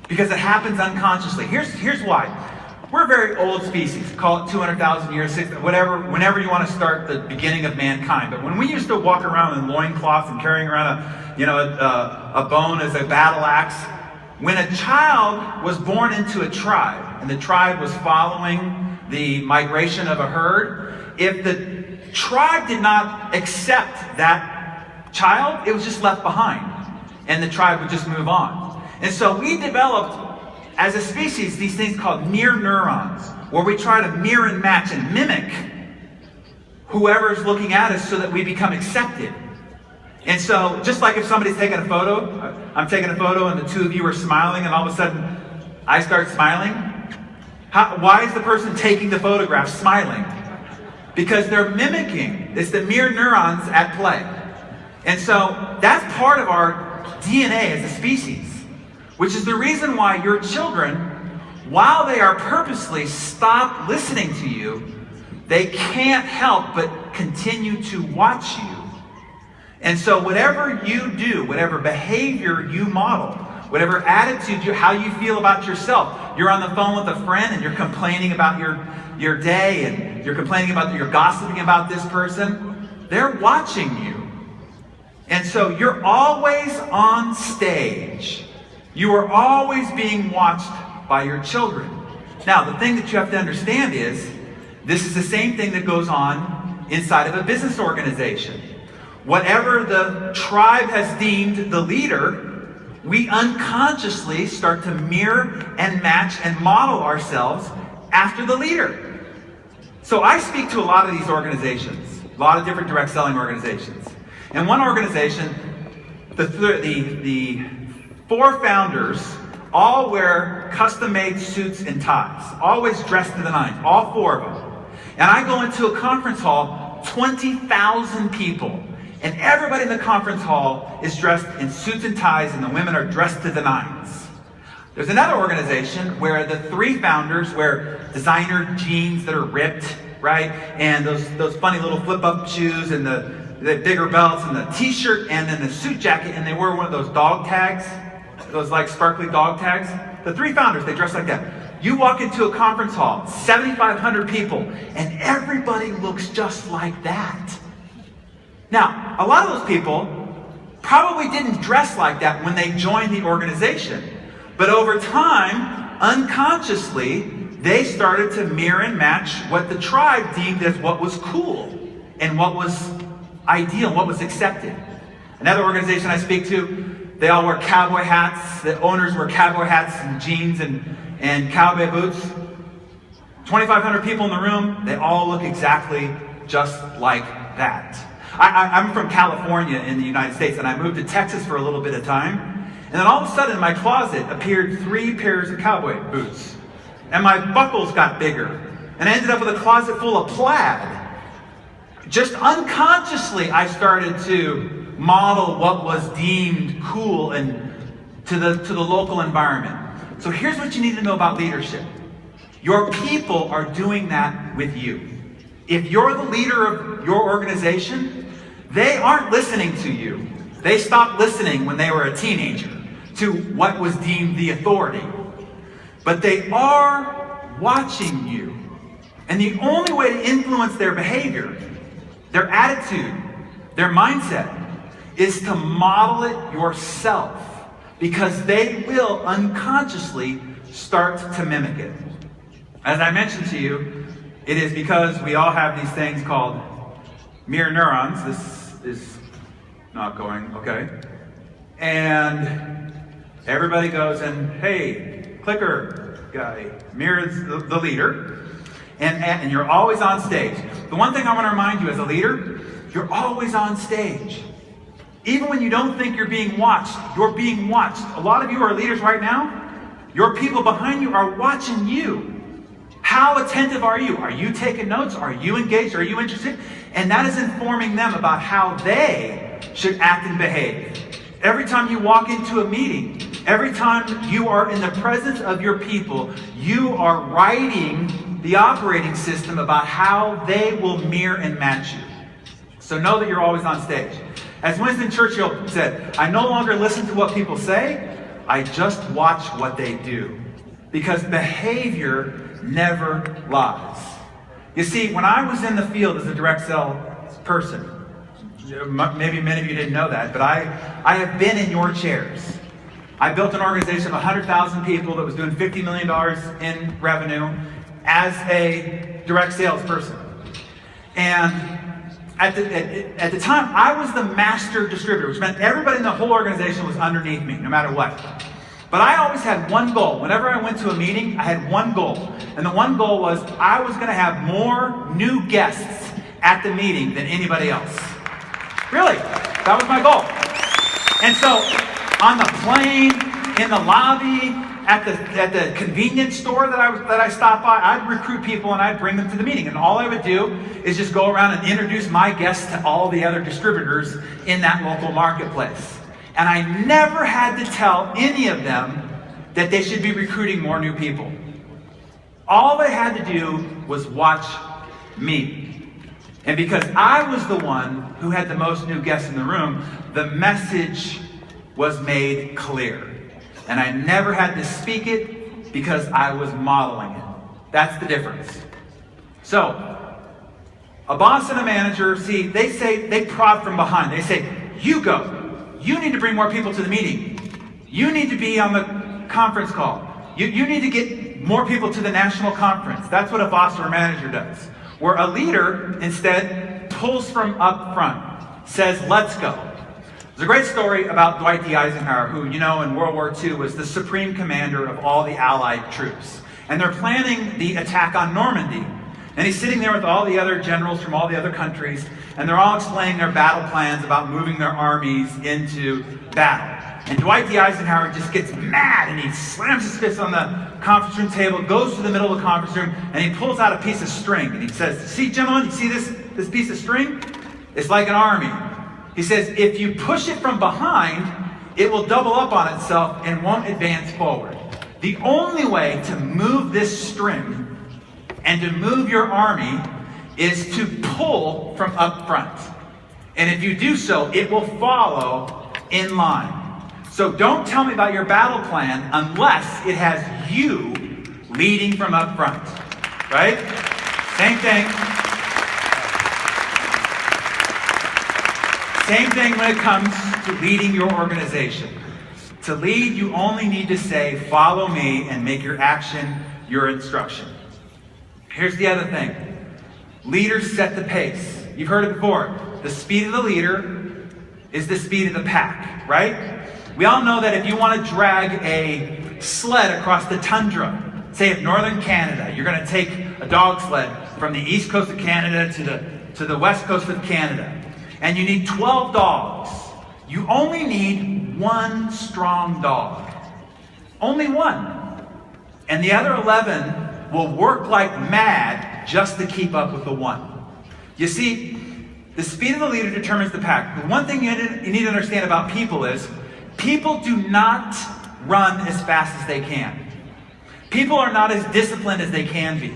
because it happens unconsciously. Here's why. We're a very old species, call it 200,000 years, whenever you want to start the beginning of mankind. But when we used to walk around in loincloths and carrying around a bone as a battle axe, when a child was born into a tribe, and the tribe was following the migration of a herd, if the tribe did not accept that child, it was just left behind, and the tribe would just move on. And so we developed, as a species, these things called mirror neurons, where we try to mirror and match and mimic whoever's looking at us so that we become accepted. And so, just like if somebody's taking a photo, I'm taking a photo and the two of you are smiling and all of a sudden I start smiling. Why is the person taking the photograph smiling? Because they're mimicking. It's the mirror neurons at play. And so, that's part of our DNA as a species. Which is the reason why your children, while they are purposely stop listening to you, they can't help but continue to watch you. And so whatever you do, whatever behavior you model, whatever attitude how you feel about yourself, you're on the phone with a friend and you're complaining about your day and you're gossiping about this person, they're watching you. And so you're always on stage. You are always being watched by your children. Now, the thing that you have to understand is, this is the same thing that goes on inside of a business organization. Whatever the tribe has deemed the leader, we unconsciously start to mirror and match and model ourselves after the leader. So I speak to a lot of these organizations, a lot of different direct selling organizations. And one organization, the 4 founders all wear custom-made suits and ties, always dressed to the nines, all 4 of them. And I go into a conference hall, 20,000 people, and everybody in the conference hall is dressed in suits and ties, and the women are dressed to the nines. There's another organization where the 3 founders wear designer jeans that are ripped, right? And those funny little flip-up shoes and the bigger belts and the t-shirt and then the suit jacket, and they wear one of those dog tags. Those like sparkly dog tags. The 3 founders, they dress like that. You walk into a conference hall, 7,500 people, and everybody looks just like that. Now, a lot of those people probably didn't dress like that when they joined the organization. But over time, unconsciously, they started to mirror and match what the tribe deemed as what was cool and what was ideal, what was accepted. Another organization I speak to, they all wear cowboy hats. The owners wear cowboy hats and jeans and cowboy boots. 2,500 people in the room, they all look exactly just like that. I'm from California in the United States, and I moved to Texas for a little bit of time. And then all of a sudden in my closet appeared 3 pairs of cowboy boots. And my buckles got bigger. And I ended up with a closet full of plaid. Just unconsciously, I started to model what was deemed cool and to the local environment. So here's what you need to know about leadership. Your people are doing that with you. If you're the leader of your organization, they aren't listening to you. They stopped listening when they were a teenager to what was deemed the authority. But they are watching you. And the only way to influence their behavior, their attitude, their mindset, is to model it yourself. Because they will unconsciously start to mimic it. As I mentioned to you, it is because we all have these things called mirror neurons. This is not going, okay. And everybody goes and, hey, clicker guy, mirrors the leader. And you're always on stage. The one thing I want to remind you as a leader, you're always on stage. Even when you don't think you're being watched, you're being watched. A lot of you are leaders right now. Your people behind you are watching you. How attentive are you? Are you taking notes? Are you engaged? Are you interested? And that is informing them about how they should act and behave. Every time you walk into a meeting, every time you are in the presence of your people, you are writing the operating system about how they will mirror and match you. So know that you're always on stage. As Winston Churchill said, I no longer listen to what people say, I just watch what they do. Because behavior never lies. You see, when I was in the field as a direct sales person, maybe many of you didn't know that, but I have been in your chairs. I built an organization of 100,000 people that was doing $50 million in revenue as a direct sales person. And at the time, I was the master distributor, which meant everybody in the whole organization was underneath me, no matter what. But I always had one goal. Whenever I went to a meeting, I had one goal. And the one goal was I was going to have more new guests at the meeting than anybody else. Really, that was my goal. And so on the plane, in the lobby, at the convenience store that I stopped by, I'd recruit people and I'd bring them to the meeting. And all I would do is just go around and introduce my guests to all the other distributors in that local marketplace. And I never had to tell any of them that they should be recruiting more new people. All they had to do was watch me. And because I was the one who had the most new guests in the room, the message was made clear. And I never had to speak it because I was modeling it. That's the difference. So, a boss and a manager, see, they prod from behind. They say, you go. You need to bring more people to the meeting. You need to be on the conference call. You need to get more people to the national conference. That's what a boss or a manager does. Where a leader, instead, pulls from up front, says, let's go. There's a great story about Dwight D. Eisenhower, who, you know, in World War II was the supreme commander of all the Allied troops. And they're planning the attack on Normandy. And he's sitting there with all the other generals from all the other countries, and they're all explaining their battle plans about moving their armies into battle. And Dwight D. Eisenhower just gets mad, and he slams his fist on the conference room table, goes to the middle of the conference room, and he pulls out a piece of string. And he says, see, gentlemen, you see this piece of string? It's like an army. He says, if you push it from behind, it will double up on itself and won't advance forward. The only way to move this string and to move your army is to pull from up front. And if you do so, it will follow in line. So don't tell me about your battle plan unless it has you leading from up front. Right? Same thing. Same thing when it comes to leading your organization. To lead, you only need to say, follow me, and make your action your instruction. Here's the other thing. Leaders set the pace. You've heard it before. The speed of the leader is the speed of the pack, right? We all know that if you want to drag a sled across the tundra, say of northern Canada, you're going to take a dog sled from the east coast of Canada to the west coast of Canada, and you need 12 dogs. You only need one strong dog. Only one. And the other 11 will work like mad just to keep up with the one. You see, the speed of the leader determines the pack. The one thing you need to understand about people is, people do not run as fast as they can. People are not as disciplined as they can be.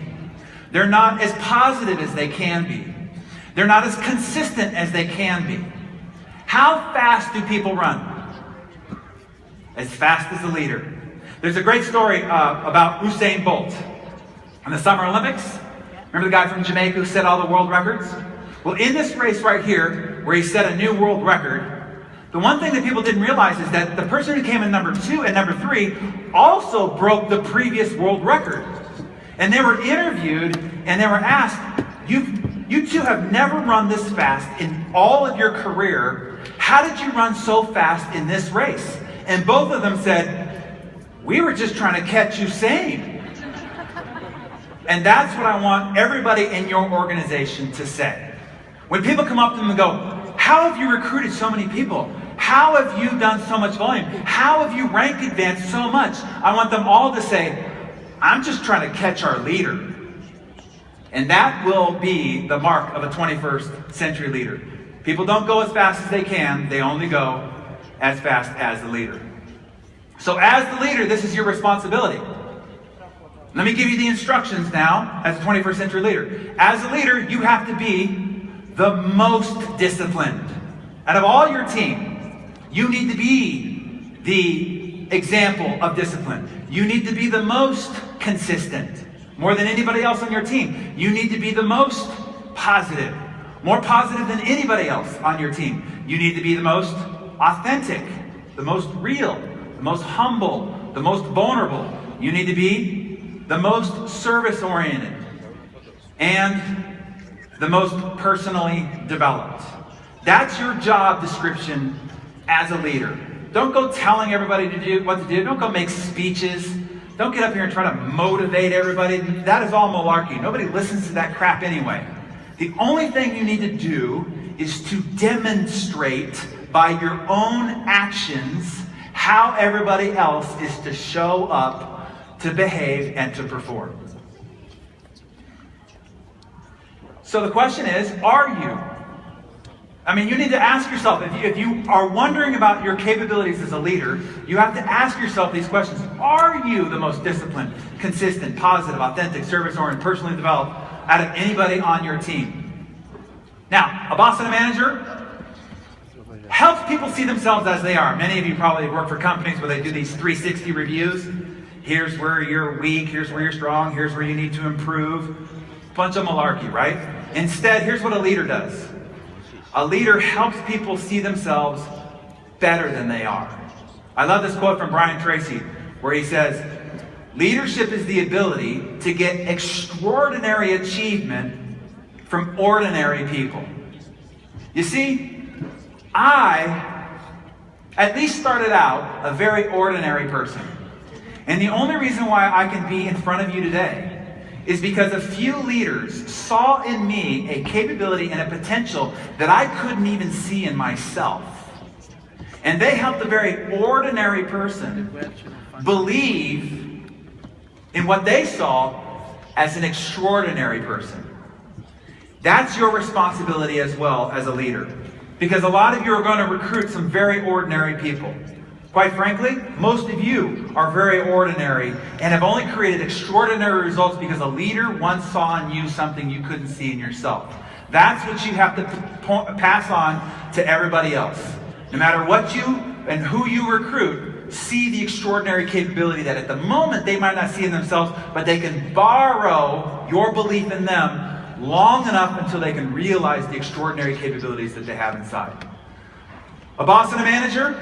They're not as positive as they can be. They're not as consistent as they can be. How fast do people run? As fast as the leader. There's a great story about Usain Bolt in the Summer Olympics. Remember the guy from Jamaica who set all the world records? Well, in this race right here, where he set a new world record, the one thing that people didn't realize is that the person who came in number 2 and number 3 also broke the previous world record. And they were interviewed and they were asked, you two have never run this fast in all of your career. How did you run so fast in this race? And both of them said, we were just trying to catch Usain. And that's what I want everybody in your organization to say. When people come up to them and go, how have you recruited so many people? How have you done so much volume? How have you rank advanced so much? I want them all to say, I'm just trying to catch our leader. And that will be the mark of a 21st century leader. People don't go as fast as they can. They only go as fast as the leader. So as the leader, this is your responsibility. Let me give you the instructions now as a 21st century leader. As a leader, you have to be the most disciplined. Out of all your team, you need to be the example of discipline. You need to be the most consistent. More than anybody else on your team. You need to be the most positive. More positive than anybody else on your team. You need to be the most authentic, the most real, the most humble, the most vulnerable. You need to be the most service-oriented and the most personally developed. That's your job description as a leader. Don't go telling everybody to do what to do. Don't go make speeches. Don't get up here and try to motivate everybody. That is all malarkey. Nobody listens to that crap anyway. The only thing you need to do is to demonstrate by your own actions how everybody else is to show up, to behave, and to perform. So the question is, are you? I mean, you need to ask yourself, if you are wondering about your capabilities as a leader, you have to ask yourself these questions. Are you the most disciplined, consistent, positive, authentic, service-oriented, personally developed out of anybody on your team? Now, a boss and a manager helps people see themselves as they are. Many of you probably work for companies where they do these 360 reviews. Here's where you're weak, here's where you're strong, here's where you need to improve. Bunch of malarkey, right? Instead, here's what a leader does. A leader helps people see themselves better than they are. I love this quote from Brian Tracy, where he says, leadership is the ability to get extraordinary achievement from ordinary people. You see, I at least started out a very ordinary person. And the only reason why I can be in front of you today is because a few leaders saw in me a capability and a potential that I couldn't even see in myself. And they helped a very ordinary person believe in what they saw as an extraordinary person. That's your responsibility as well as a leader. Because a lot of you are going to recruit some very ordinary people. Quite frankly, most of you are very ordinary and have only created extraordinary results because a leader once saw in you something you couldn't see in yourself. That's what you have to pass on to everybody else. No matter what you and who you recruit, see the extraordinary capability that at the moment they might not see in themselves, but they can borrow your belief in them long enough until they can realize the extraordinary capabilities that they have inside. A boss and a manager,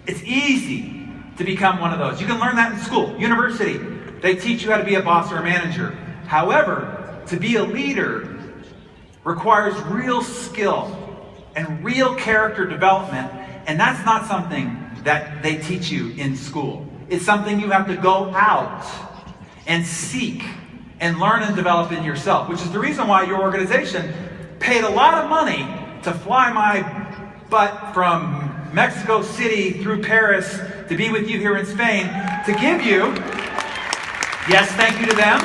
it's easy to become one of those. You can learn that in school, university. They teach you how to be a boss or a manager. However, to be a leader requires real skill and real character development, and that's not something that they teach you in school. It's something you have to go out and seek and learn and develop in yourself, which is the reason why your organization paid a lot of money to fly my butt from Mexico City through Paris to be with you here in Spain, to give you, yes, thank you to them,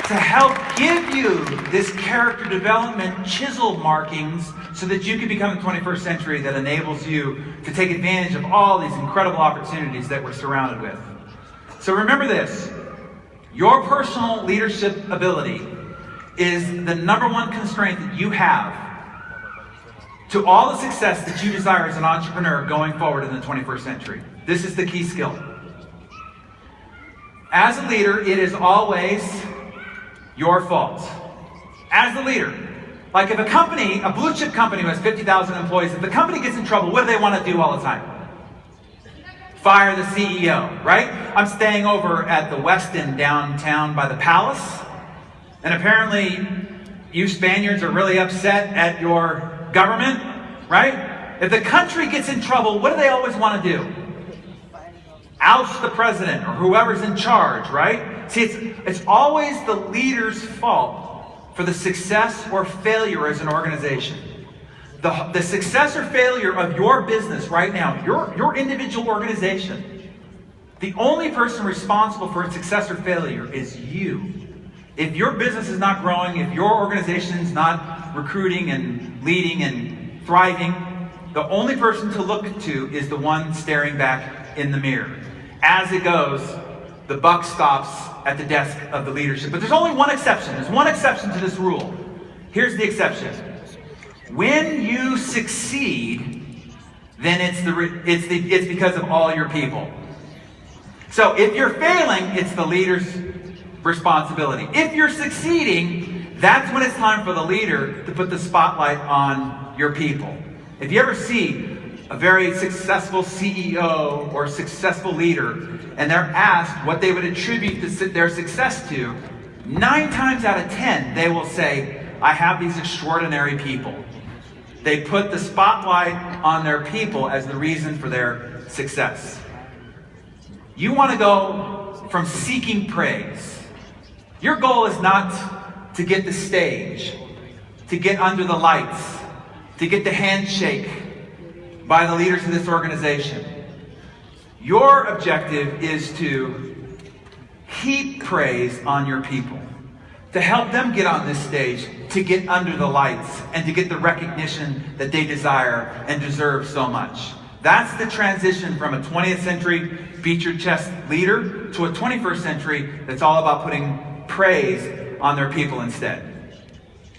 to help give you this character development chisel markings so that you can become the 21st century that enables you to take advantage of all these incredible opportunities that we're surrounded with. So remember this, your personal leadership ability is the number one constraint that you have to all the success that you desire as an entrepreneur going forward in the 21st century. This is the key skill. As a leader, it is always your fault. As a leader, like if a company, a blue chip company who has 50,000 employees, if the company gets in trouble, what do they want to do all the time? Fire the CEO, right? I'm staying over at the Westin downtown by the Palace, and apparently you Spaniards are really upset at your government, right? If the country gets in trouble, what do they always want to do? Oust the president or whoever's in charge, right? See, it's always the leader's fault for the success or failure as an organization. The success or failure of your business right now, your individual organization, the only person responsible for its success or failure is you. If your business is not growing, if your organization is not recruiting and leading and thriving, the only person to look to is the one staring back in the mirror. As it goes, the buck stops at the desk of the leadership. But there's only one exception. There's one exception to this rule. Here's the exception. When you succeed, then it's because of all your people. So if you're failing, it's the leader's responsibility. If you're succeeding, that's when it's time for the leader to put the spotlight on your people. If you ever see a very successful CEO or successful leader, and they're asked what they would attribute their success to, 9 times out of 10, they will say, I have these extraordinary people. They put the spotlight on their people as the reason for their success. You want to go from seeking praise. Your goal is not to get the stage, to get under the lights, to get the handshake by the leaders of this organization. Your objective is to heap praise on your people, to help them get on this stage, to get under the lights, and to get the recognition that they desire and deserve so much. That's the transition from a 20th century beat your chest leader to a 21st century that's all about putting praise on their people instead.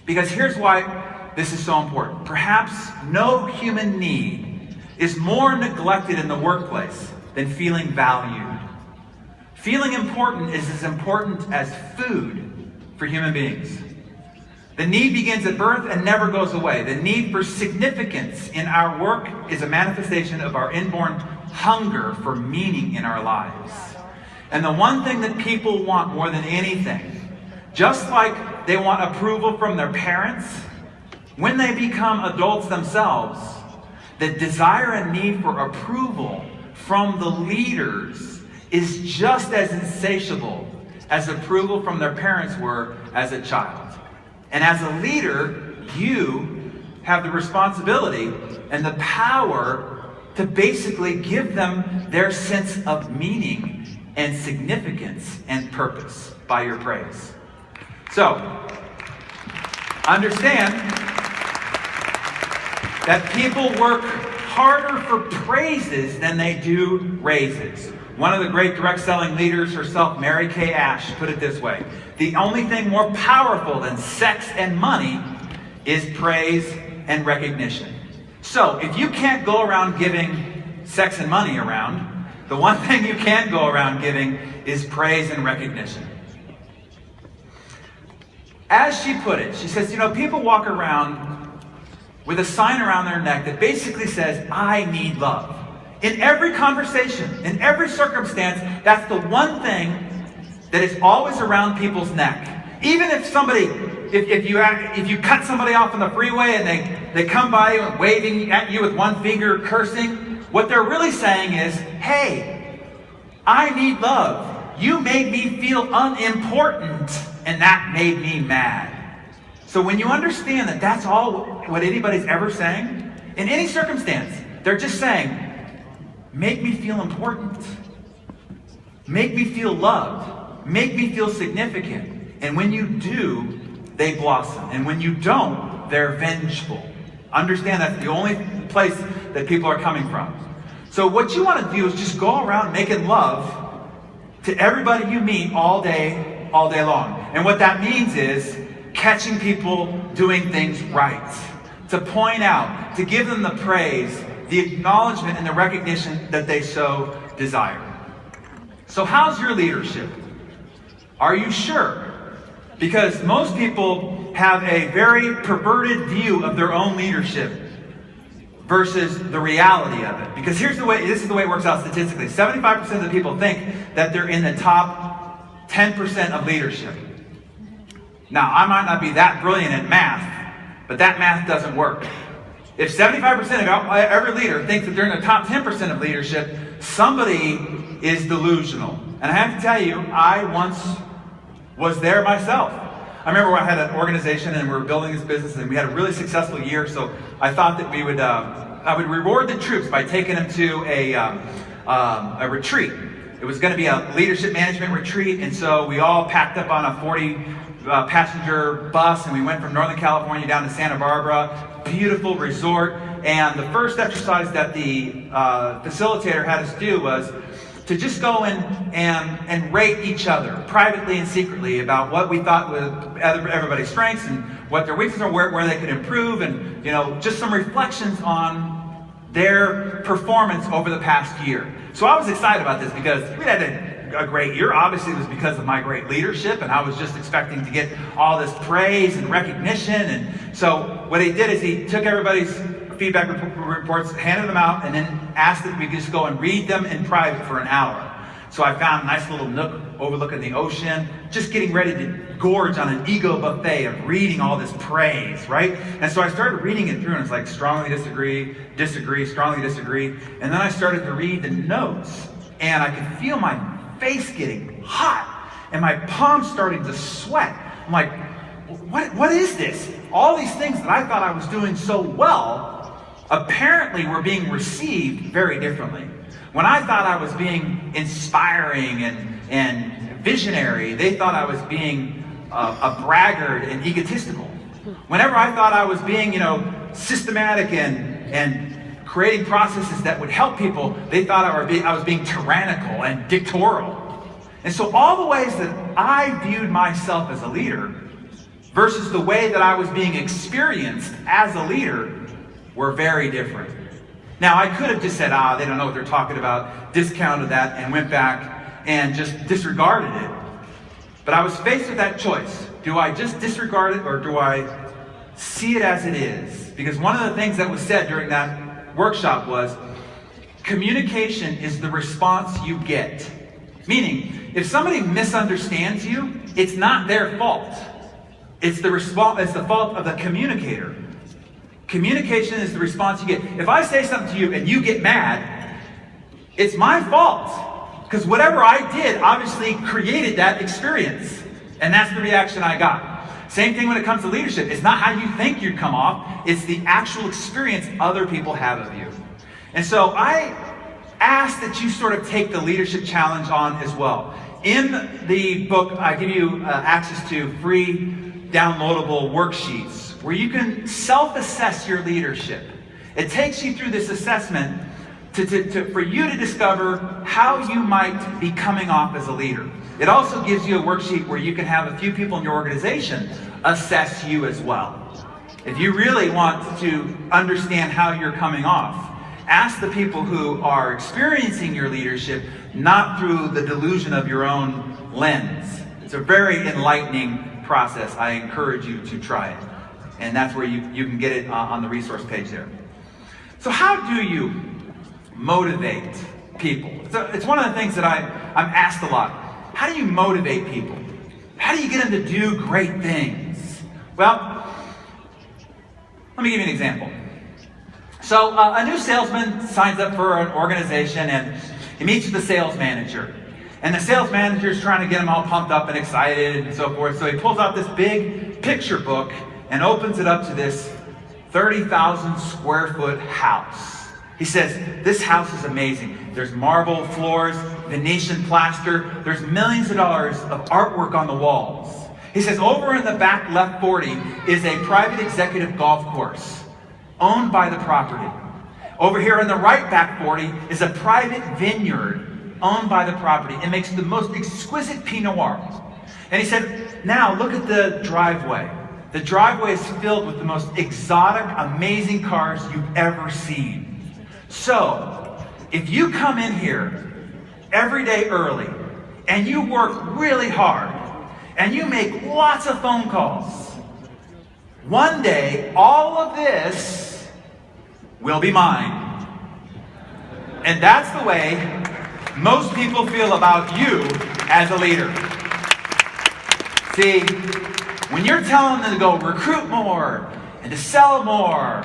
Because here's why this is so important. Perhaps no human need is more neglected in the workplace than feeling valued. Feeling important is as important as food for human beings. The need begins at birth and never goes away. The need for significance in our work is a manifestation of our inborn hunger for meaning in our lives. And the one thing that people want more than anything, just like they want approval from their parents, when they become adults themselves, the desire and need for approval from the leaders is just as insatiable as approval from their parents were as a child. And as a leader, you have the responsibility and the power to basically give them their sense of meaning and significance and purpose by your praise. So, understand that people work harder for praises than they do raises. One of the great direct selling leaders herself, Mary Kay Ash, put it this way: the only thing more powerful than sex and money is praise and recognition. So if you can't go around giving sex and money around, the one thing you can go around giving is praise and recognition. As she put it, she says, people walk around with a sign around their neck that basically says, I need love. In every conversation, in every circumstance, that's the one thing that is always around people's neck. Even if somebody, if you cut somebody off on the freeway and they come by you and waving at you with one finger, cursing, what they're really saying is, hey, I need love. You made me feel unimportant, and that made me mad. So when you understand that that's all what anybody's ever saying, in any circumstance, they're just saying, make me feel important. Make me feel loved. Make me feel significant. And when you do, they blossom. And when you don't, they're vengeful. Understand that's the only place that people are coming from. So what you want to do is just go around making love to everybody you meet all day long. And what that means is catching people doing things right. To point out, to give them the praise, the acknowledgement and the recognition that they so desire. So how's your leadership? Are you sure? Because most people have a very perverted view of their own leadership versus the reality of it. Because this is the way it works out statistically. 75% of the people think that they're in the top 10% of leadership. Now, I might not be that brilliant at math, but that math doesn't work. If 75% of every leader thinks that they're in the top 10% of leadership, somebody is delusional. And I have to tell you, I once was there myself. I remember I had an organization and we were building this business and we had a really successful year, so I thought that I would reward the troops by taking them to a retreat. It was going to be a leadership management retreat, and so we all packed up on a 40-passenger bus and we went from Northern California down to Santa Barbara. Beautiful resort, and the first exercise that the facilitator had us do was to just go in and rate each other privately and secretly about what we thought was everybody's strengths and what their weaknesses are, where they could improve, and just some reflections on their performance over the past year. So I was excited about this because we had a great year. Obviously it was because of my great leadership, and I was just expecting to get all this praise and recognition. And so what he did is he took everybody's feedback reports, handed them out, and then asked that we just go and read them in private for an hour. So I found a nice little nook overlooking the ocean, just getting ready to gorge on an ego buffet of reading all this praise, right? And so I started reading it through, and it's like strongly disagree, disagree, strongly disagree. And then I started to read the notes, and I could feel my face getting hot and my palms starting to sweat. I'm like, what is this? All these things that I thought I was doing so well apparently were being received very differently. When I thought I was being inspiring and visionary, they thought I was being a braggart and egotistical. Whenever I thought I was being, systematic and creating processes that would help people, they thought I was being tyrannical and dictatorial. And so all the ways that I viewed myself as a leader versus the way that I was being experienced as a leader were very different. Now, I could have just said, they don't know what they're talking about, discounted that, and went back and just disregarded it. But I was faced with that choice. Do I just disregard it, or do I see it as it is? Because one of the things that was said during that workshop was, communication is the response you get. Meaning, if somebody misunderstands you, it's not their fault. It's the fault of the communicator. Communication is the response you get. If I say something to you and you get mad, it's my fault. Because whatever I did obviously created that experience. And that's the reaction I got. Same thing when it comes to leadership. It's not how you think you'd come off. It's the actual experience other people have of you. And so I ask that you sort of take the leadership challenge on as well. In the book, I give you access to free downloadable worksheets where you can self-assess your leadership. It takes you through this assessment for you to discover how you might be coming off as a leader. It also gives you a worksheet where you can have a few people in your organization assess you as well. If you really want to understand how you're coming off, ask the people who are experiencing your leadership not through the delusion of your own lens. It's a very enlightening process, I encourage you to try it. And that's where you can get it on the resource page there. So how do you motivate people? So it's one of the things that I'm asked a lot. How do you motivate people? How do you get them to do great things? Well, let me give you an example. So a new salesman signs up for an organization and he meets with the sales manager. And the sales manager is trying to get him all pumped up and excited and so forth. So he pulls out this big picture book and opens it up to this 30,000 square foot house. He says, this house is amazing. There's marble floors, Venetian plaster. There's millions of dollars of artwork on the walls. He says, over in the back left 40 is a private executive golf course owned by the property. Over here in the right back 40 is a private vineyard owned by the property. It makes the most exquisite Pinot Noir. And he said, now look at the driveway. The driveway is filled with the most exotic, amazing cars you've ever seen. So, if you come in here every day early and you work really hard and you make lots of phone calls, one day all of this will be mine. And that's the way most people feel about you as a leader. See, when you're telling them to go recruit more and to sell more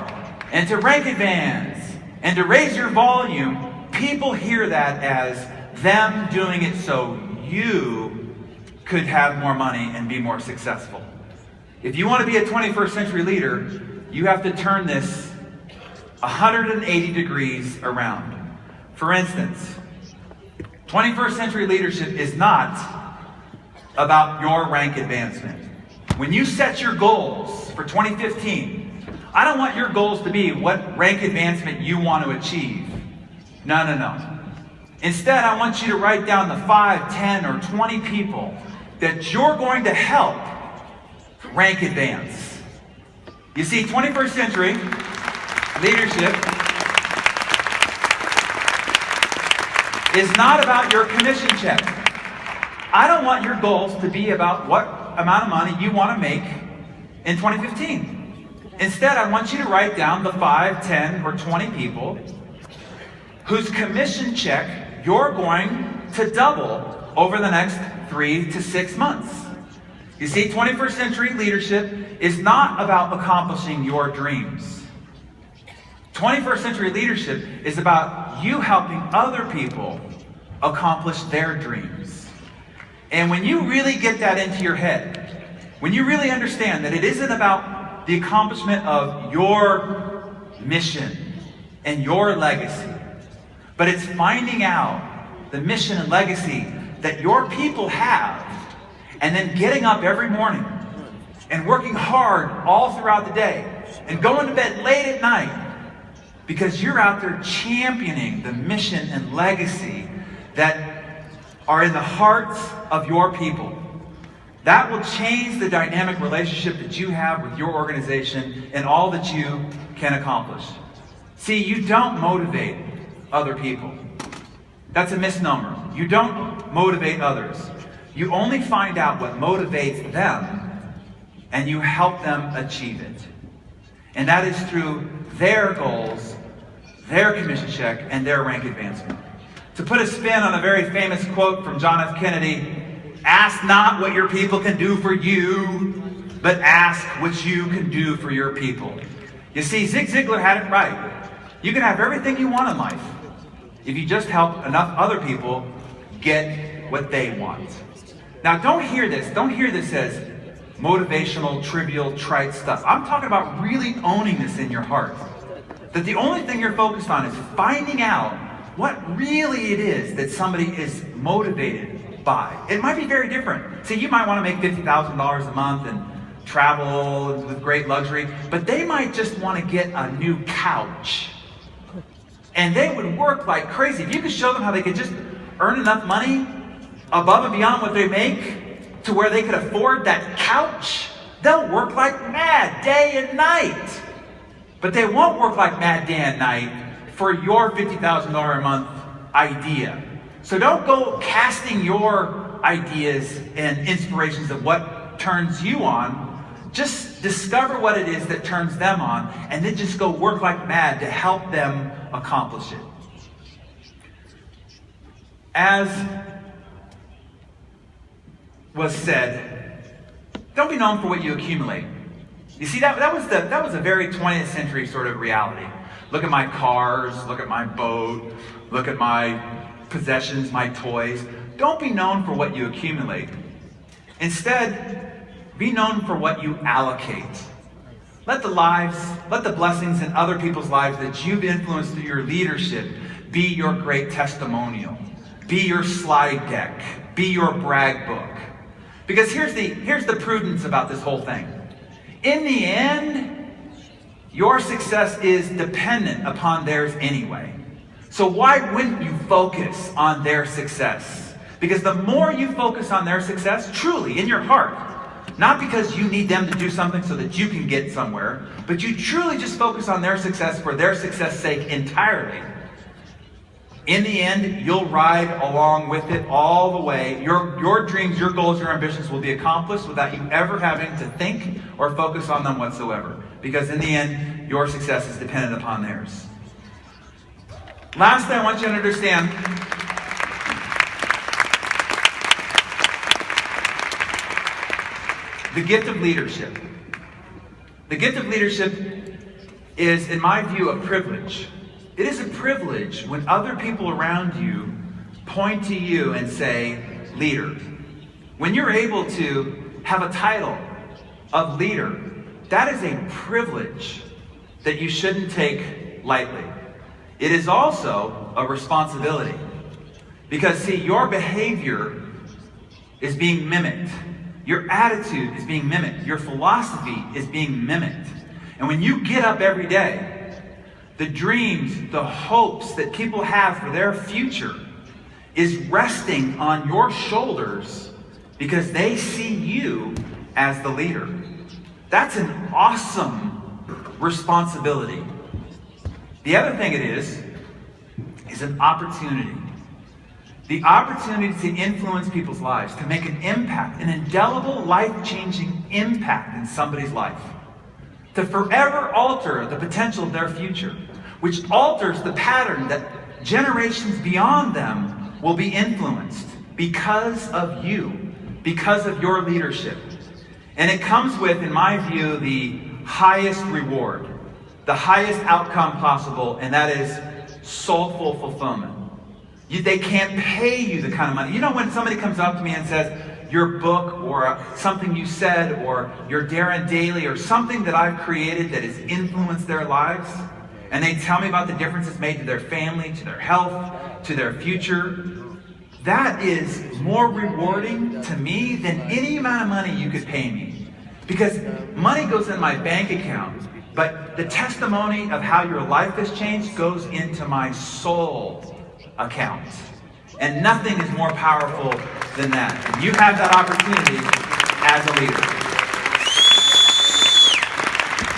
and to rank advance and to raise your volume, people hear that as them doing it so you could have more money and be more successful. If you want to be a 21st century leader, you have to turn this 180 degrees around. For instance, 21st century leadership is not about your rank advancement. When you set your goals for 2015, I don't want your goals to be what rank advancement you want to achieve. No, no, no. Instead, I want you to write down the 5, 10, or 20 people that you're going to help rank advance. You see, 21st century leadership is not about your commission check. I don't want your goals to be about what amount of money you want to make in 2015. Instead, I want you to write down the 5, 10, or 20 people whose commission check you're going to double over the next 3 to 6 months. You see, 21st century leadership is not about accomplishing your dreams. 21st century leadership is about you helping other people accomplish their dreams. And when you really get that into your head, when you really understand that it isn't about the accomplishment of your mission and your legacy, but it's finding out the mission and legacy that your people have, and then getting up every morning and working hard all throughout the day and going to bed late at night because you're out there championing the mission and legacy that are in the hearts of your people. That will change the dynamic relationship that you have with your organization and all that you can accomplish. See, you don't motivate other people. That's a misnomer. You don't motivate others. You only find out what motivates them and you help them achieve it. And that is through their goals, their commission check, and their rank advancement. To put a spin on a very famous quote from John F. Kennedy, ask not what your people can do for you, but ask what you can do for your people. You see, Zig Ziglar had it right. You can have everything you want in life if you just help enough other people get what they want. Now, don't hear this as motivational, trivial, trite stuff. I'm talking about really owning this in your heart. That the only thing you're focused on is finding out what really it is that somebody is motivated by. It might be very different. See, you might want to make $50,000 a month and travel with great luxury, but they might just want to get a new couch. And they would work like crazy. If you could show them how they could just earn enough money above and beyond what they make to where they could afford that couch, they'll work like mad day and night. But they won't work like mad day and night for your $50,000 a month idea. So don't go casting your ideas and inspirations of what turns you on, just discover what it is that turns them on, and then just go work like mad to help them accomplish it. As was said, don't be known for what you accumulate. You see, that was a very 20th century sort of reality. Look at my cars, look at my boat, look at my possessions, my toys. Don't be known for what you accumulate. Instead, be known for what you allocate. Let the blessings in other people's lives that you've influenced through your leadership be your great testimonial. Be your slide deck. Be your brag book. Because here's the prudence about this whole thing. In the end, your success is dependent upon theirs anyway. So why wouldn't you focus on their success? Because the more you focus on their success, truly, in your heart, not because you need them to do something so that you can get somewhere, but you truly just focus on their success for their success' sake entirely. In the end, you'll ride along with it all the way. Your dreams, your goals, your ambitions will be accomplished without you ever having to think or focus on them whatsoever. Because in the end, your success is dependent upon theirs. Lastly, I want you to understand the gift of leadership. The gift of leadership is, in my view, a privilege. It is a privilege when other people around you point to you and say, leader. When you're able to have a title of leader, that is a privilege that you shouldn't take lightly. It is also a responsibility. Because, see, your behavior is being mimicked. Your attitude is being mimicked. Your philosophy is being mimicked. And when you get up every day, the dreams, the hopes that people have for their future is resting on your shoulders because they see you as the leader. That's an awesome responsibility. The other thing it is an opportunity. The opportunity to influence people's lives, to make an impact, an indelible, life-changing impact in somebody's life. To forever alter the potential of their future, which alters the pattern that generations beyond them will be influenced because of you, because of your leadership. And it comes with, in my view, the highest reward, the highest outcome possible, and that is soulful fulfillment. They can't pay you the kind of money. You know, when somebody comes up to me and says, your book or something you said or your Darren Daily or something that I've created that has influenced their lives, and they tell me about the difference it's made to their family, to their health, to their future, that is more rewarding to me than any amount of money you could pay me. Because money goes in my bank account, but the testimony of how your life has changed goes into my soul account. And nothing is more powerful than that. And you have that opportunity as a leader.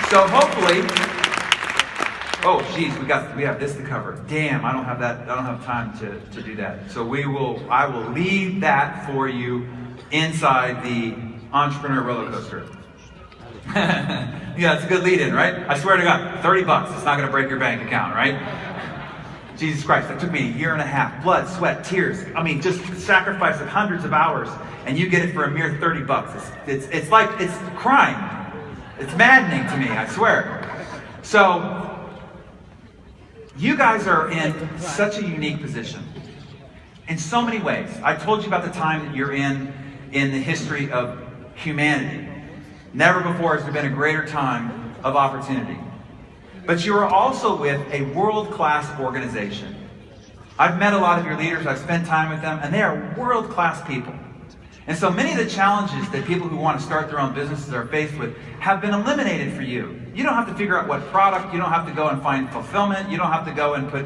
So hopefully, oh geez, we have this to cover. Damn, I don't have time to do that. So I will leave that for you inside the Entrepreneur Rollercoaster. Yeah, it's a good lead-in, right? I swear to God, $30. It's not going to break your bank account, right? Jesus Christ, that took me a year and a half. Blood, sweat, tears. I mean, just sacrifice of hundreds of hours, and you get it for a mere $30. It's like, it's crime. It's maddening to me, I swear. So, you guys are in such a unique position. In so many ways. I told you about the time that you're in the history of humanity. Never before has there been a greater time of opportunity. But you are also with a world-class organization. I've met a lot of your leaders, I've spent time with them, and they are world-class people. And so many of the challenges that people who want to start their own businesses are faced with have been eliminated for you. You don't have to figure out what product, you don't have to go and find fulfillment, you don't have to go and put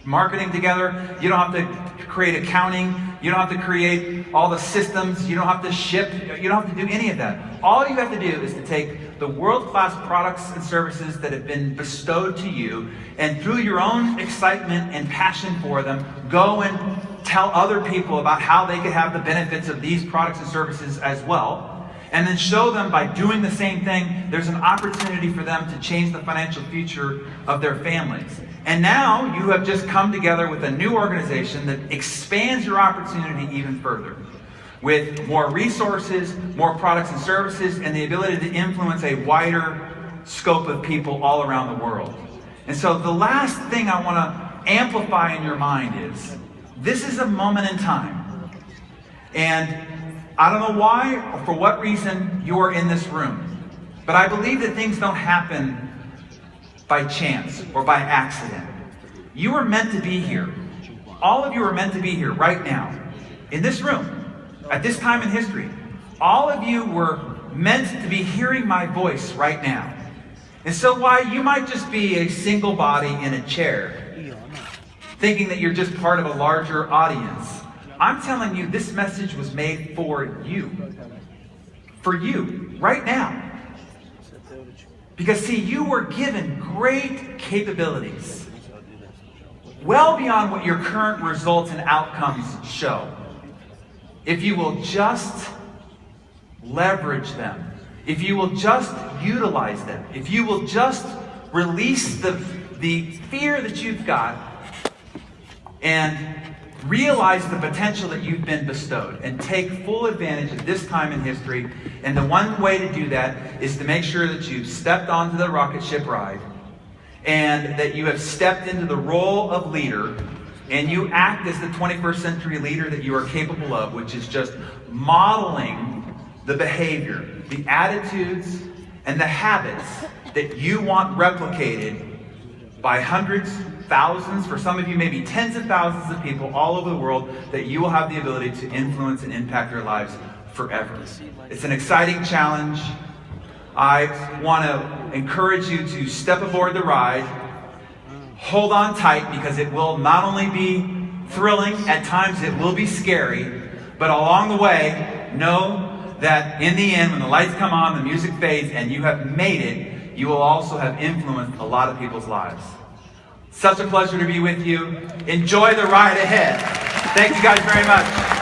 marketing together, you don't have to create accounting, you don't have to create all the systems, you don't have to ship, you don't have to do any of that. All you have to do is to take the world-class products and services that have been bestowed to you, and through your own excitement and passion for them, go and tell other people about how they could have the benefits of these products and services as well. and then show them by doing the same thing, there's an opportunity for them to change the financial future of their families. And now you have just come together with a new organization that expands your opportunity even further, with more resources, more products and services, and the ability to influence a wider scope of people all around the world. And so the last thing I want to amplify in your mind is, this is a moment in time. And I don't know why or for what reason you are in this room, but I believe that things don't happen by chance or by accident. You are meant to be here. All of you are meant to be here right now, in this room, at this time in history. All of you were meant to be hearing my voice right now. And so while you might just be a single body in a chair, thinking that you're just part of a larger audience, I'm telling you, this message was made for you. For you, right now. Because see, you were given great capabilities, well beyond what your current results and outcomes show. If you will just leverage them, if you will just utilize them, if you will just release the fear that you've got and realize the potential that you've been bestowed and take full advantage of this time in history. And the one way to do that is to make sure that you've stepped onto the rocket ship ride and that you have stepped into the role of leader and you act as the 21st century leader that you are capable of, which is just modeling the behavior, the attitudes, and the habits that you want replicated by hundreds, thousands, for some of you maybe tens of thousands of people all over the world, that you will have the ability to influence and impact their lives forever. It's an exciting challenge. I want to encourage you to step aboard the ride. Hold on tight, because it will not only be thrilling, at times it will be scary, but along the way, know that in the end, when the lights come on, the music fades, and you have made it, you will also have influenced a lot of people's lives. Such a pleasure to be with you. Enjoy the ride ahead. Thank you guys very much.